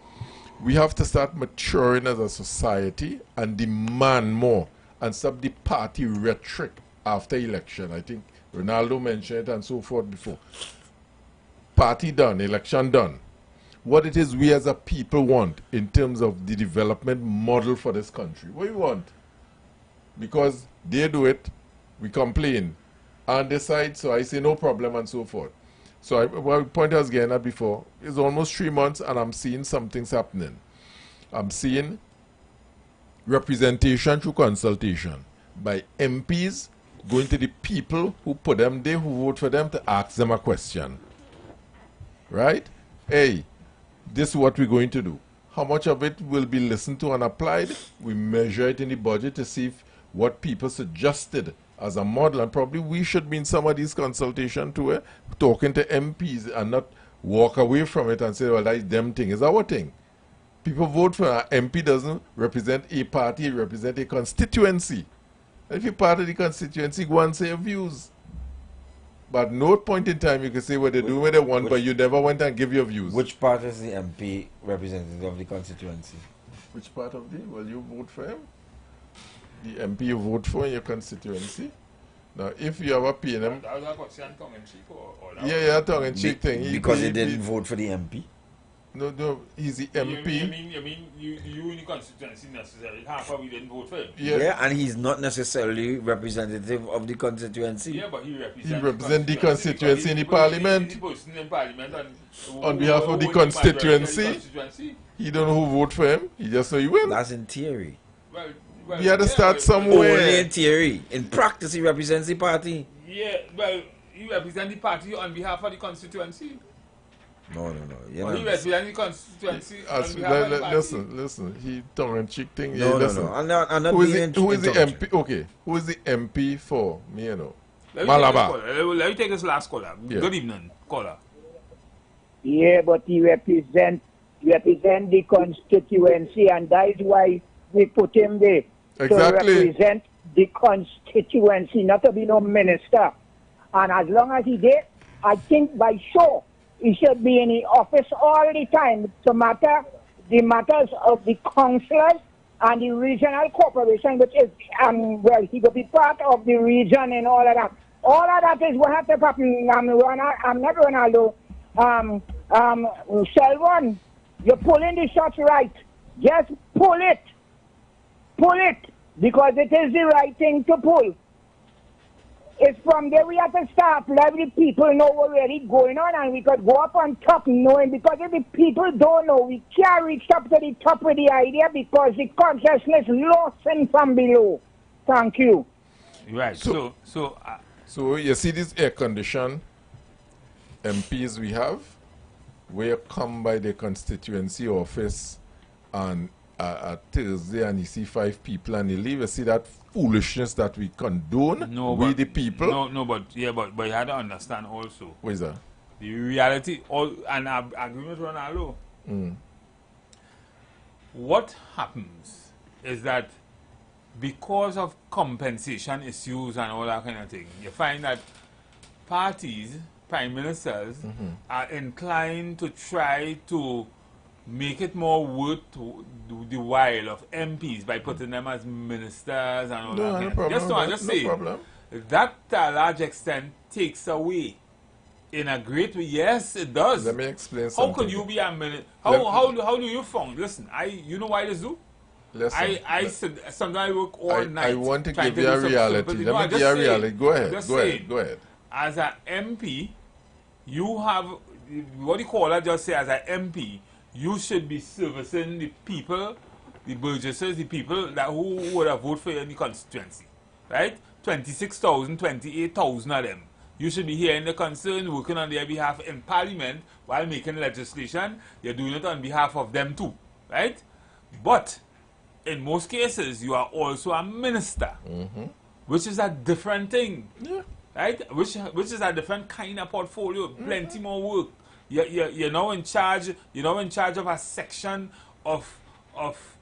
Speaker 4: we have to start maturing as a society and demand more and stop the party rhetoric after election. I think Ronaldo mentioned it and so forth before. Party done, election done. What it is we as a people want in terms of the development model for this country. What do you want? Because they do it, we complain, and decide, so I say no problem and so forth. So my point I was getting at before, it's almost 3 months and I'm seeing some things happening. I'm seeing representation through consultation by MPs going to the people who put them there, who vote for them, to ask them a question. Right? Hey, this is what we're going to do. How much of it will be listened to and applied? We measure it in the budget to see if what people suggested as a model, and probably we should be in some of these consultations too, talking to MPs and not walk away from it and say, well, that's them thing. It's our thing. People vote for an MP doesn't represent a party, it represents a constituency. If you're part of the constituency, go and say your views. But no point in time you can say what they do, what they want, but you never went and give your views.
Speaker 3: Which part is the MP representative of the constituency?
Speaker 4: Which part of the? Well, you vote for him. The MP you vote for in your constituency. Now, if you have a PNM... Yeah, tongue-in-cheek thing.
Speaker 3: Because he didn't vote for the MP?
Speaker 4: No, he's the MP.
Speaker 2: You mean you in the constituency necessarily, half of we didn't vote for him.
Speaker 3: Yeah, and he's not necessarily representative of the constituency.
Speaker 2: Yeah, but he represents
Speaker 4: the constituency in the parliament. On behalf of the constituency. He don't know who vote for him. He just know he win.
Speaker 3: That's in theory.
Speaker 2: Well,
Speaker 4: he had to start somewhere.
Speaker 3: Only in theory. In practice, he represents the party.
Speaker 2: Yeah, well, he represents the party on behalf of the constituency.
Speaker 3: No.
Speaker 2: Well, he represents the constituency on behalf of the party.
Speaker 4: Listen. He tongue-in-cheek thing.
Speaker 3: No. I'm not
Speaker 4: who is the MP? Okay, who is the MP for? Me, you know. Malabar.
Speaker 2: Let me take this last caller.
Speaker 4: Yeah.
Speaker 2: Good evening, caller.
Speaker 20: Yeah, but he represent the constituency, and that is why we put him there.
Speaker 4: Exactly.
Speaker 20: To represent the constituency, not to be no minister. And as long as he did, I think by sure he should be in the office all the time to matter the matters of the councillors and the regional corporation, which is, well, he will be part of the region and all of that. All of that is what has to happen. I'm not Ronaldo. Selvon, you're pulling the shots right. Just pull it. Pull it, because it is the right thing to pull. It's from there we have to start. Let the people know what's really going on, and we could go up on top knowing, because if the people don't know, we can't reach up to the top with the idea because the consciousness lost in from below. Thank you.
Speaker 2: Right. So
Speaker 4: you see this air-conditioned MPs we have, where come by the constituency office and Thursday and you see 5 people and you leave, you see that foolishness that we condone, we the people.
Speaker 2: But you have to understand also.
Speaker 4: What is that?
Speaker 2: The reality, and I agree with Ronaldo. What happens is that because of compensation issues and all that kind of thing, you find that parties, prime ministers, are inclined to try to make it more worth the while of MPs by putting them as ministers and all
Speaker 4: No,
Speaker 2: that.
Speaker 4: no problem.
Speaker 2: Just to just
Speaker 4: No
Speaker 2: say
Speaker 4: problem.
Speaker 2: that to a large extent takes away in a great way. Yes, it does.
Speaker 4: Let me explain
Speaker 2: How
Speaker 4: something.
Speaker 2: could you be a minister? How do you fund? Listen, you know why this do?
Speaker 4: Listen,
Speaker 2: Sometimes I work all night.
Speaker 4: I want to
Speaker 2: trying
Speaker 4: give you a
Speaker 2: do some
Speaker 4: reality.
Speaker 2: simple-
Speaker 4: Let me give you a reality. Go ahead.
Speaker 2: Just
Speaker 4: Go ahead.
Speaker 2: saying,
Speaker 4: Go ahead.
Speaker 2: As an MP, you have, what do you call it? Just say, as an MP, you should be servicing the people, the burgesses, the people who would have voted for you in the constituency. Right? 26,000, 28,000 of them. You should be hearing the concern, working on their behalf in Parliament while making legislation. You're doing it on behalf of them too. Right? But in most cases, you are also a minister, which is a different thing.
Speaker 4: Yeah.
Speaker 2: Right? Which is a different kind of portfolio, plenty more work. You're now in charge. You're now in charge of a section of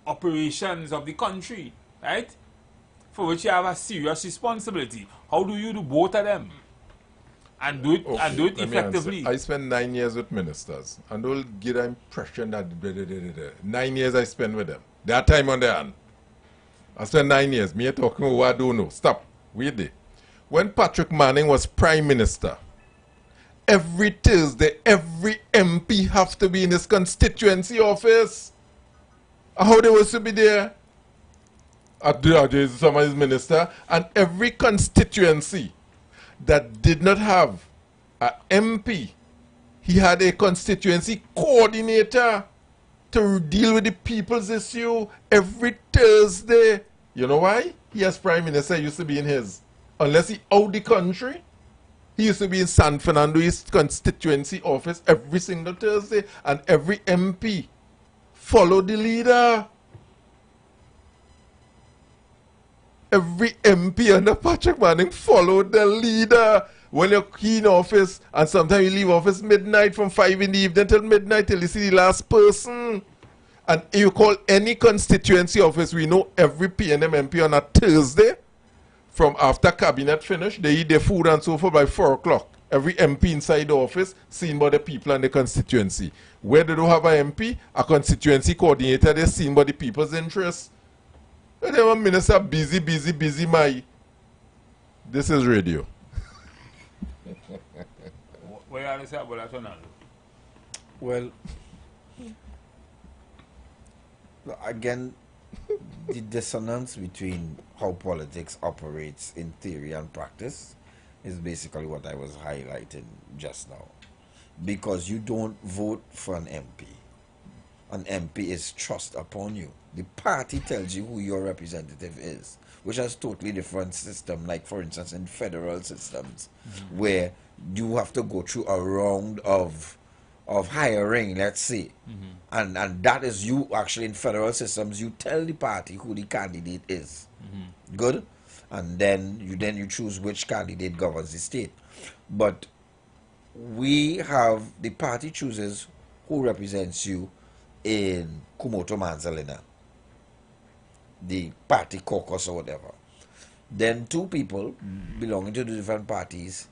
Speaker 2: operations of the country, right? For which you have a serious responsibility. How do you do both of them? And do it
Speaker 4: Let me
Speaker 2: effectively.
Speaker 4: answer. I spent 9 years with ministers, and they'll give the impression that 9 years I spent with them. Their time on their hand. I spent 9 years. Me talking about what I don't know. Stop. Wait there. When Patrick Manning was Prime Minister, every Thursday, every MP have to be in his constituency office. How they was to be there? Some of his minister, and every constituency that did not have an MP, he had a constituency coordinator to deal with the people's issue every Thursday. You know why? He as Prime Minister used to be in his. Unless he out the country, he used to be in San Fernando, his constituency office every single Thursday, and every MP followed the leader. Every MP under Patrick Manning followed the leader. When you're in office, and sometimes you leave office midnight from 5 in the evening till midnight till you see the last person. And if you call any constituency office, we know every PNM MP on a Thursday, from after cabinet finish, they eat their food and so forth by 4 o'clock. Every MP inside the office seen by the people and the constituency. Where they don't have an MP, a constituency coordinator, they're seen by the people's interests. And then one minister busy, my. This is radio.
Speaker 2: What you say about that one?
Speaker 3: Well, again, the dissonance between how politics operates in theory and practice is basically what I was highlighting just now. Because you don't vote for an MP. An MP is thrust upon you. The party tells you who your representative is, which has totally different system, like for instance in federal systems, where you have to go through a round of hiring, let's say. And that is you actually in federal systems, you tell the party who the candidate is. Good? And then you choose which candidate governs the state. But we have, the party chooses who represents you in Kumoto Manzalina, the party caucus or whatever. Then two people belonging to the different parties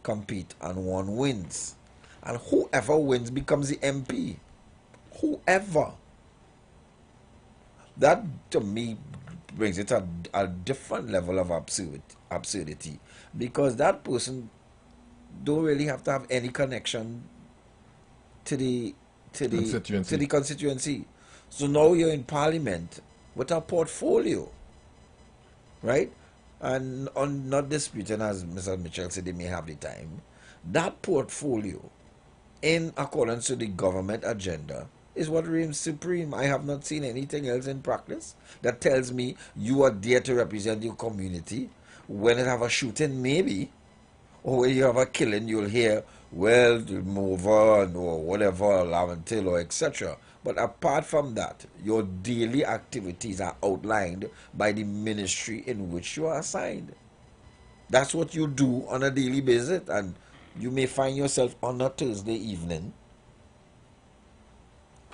Speaker 3: compete and one wins. And whoever wins becomes the MP. Whoever. That to me brings it to a different level of absurdity. Because that person don't really have to have any connection to the constituency. So now you're in Parliament with a portfolio, right? And on not disputing, as Mr. Mitchell said, they may have the time. That portfolio, in accordance to the government agenda, is what reigns supreme. I have not seen anything else in practice that tells me you are there to represent your community. When you have a shooting, maybe, or when you have a killing, you'll hear, well, move on, or whatever, Laventil, or etc. But apart from that, your daily activities are outlined by the ministry in which you are assigned. That's what you do on a daily basis, and you may find yourself on a Thursday evening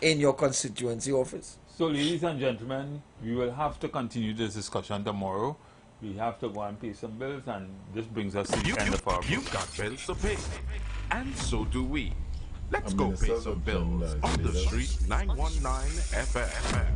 Speaker 3: in your constituency office.
Speaker 2: So, ladies and gentlemen, we will have to continue this discussion tomorrow. We have to go and pay some bills, and this brings us to the end of our
Speaker 9: You've got bills to pay, and so do we. Let's go pay some bills on the street 919 FM.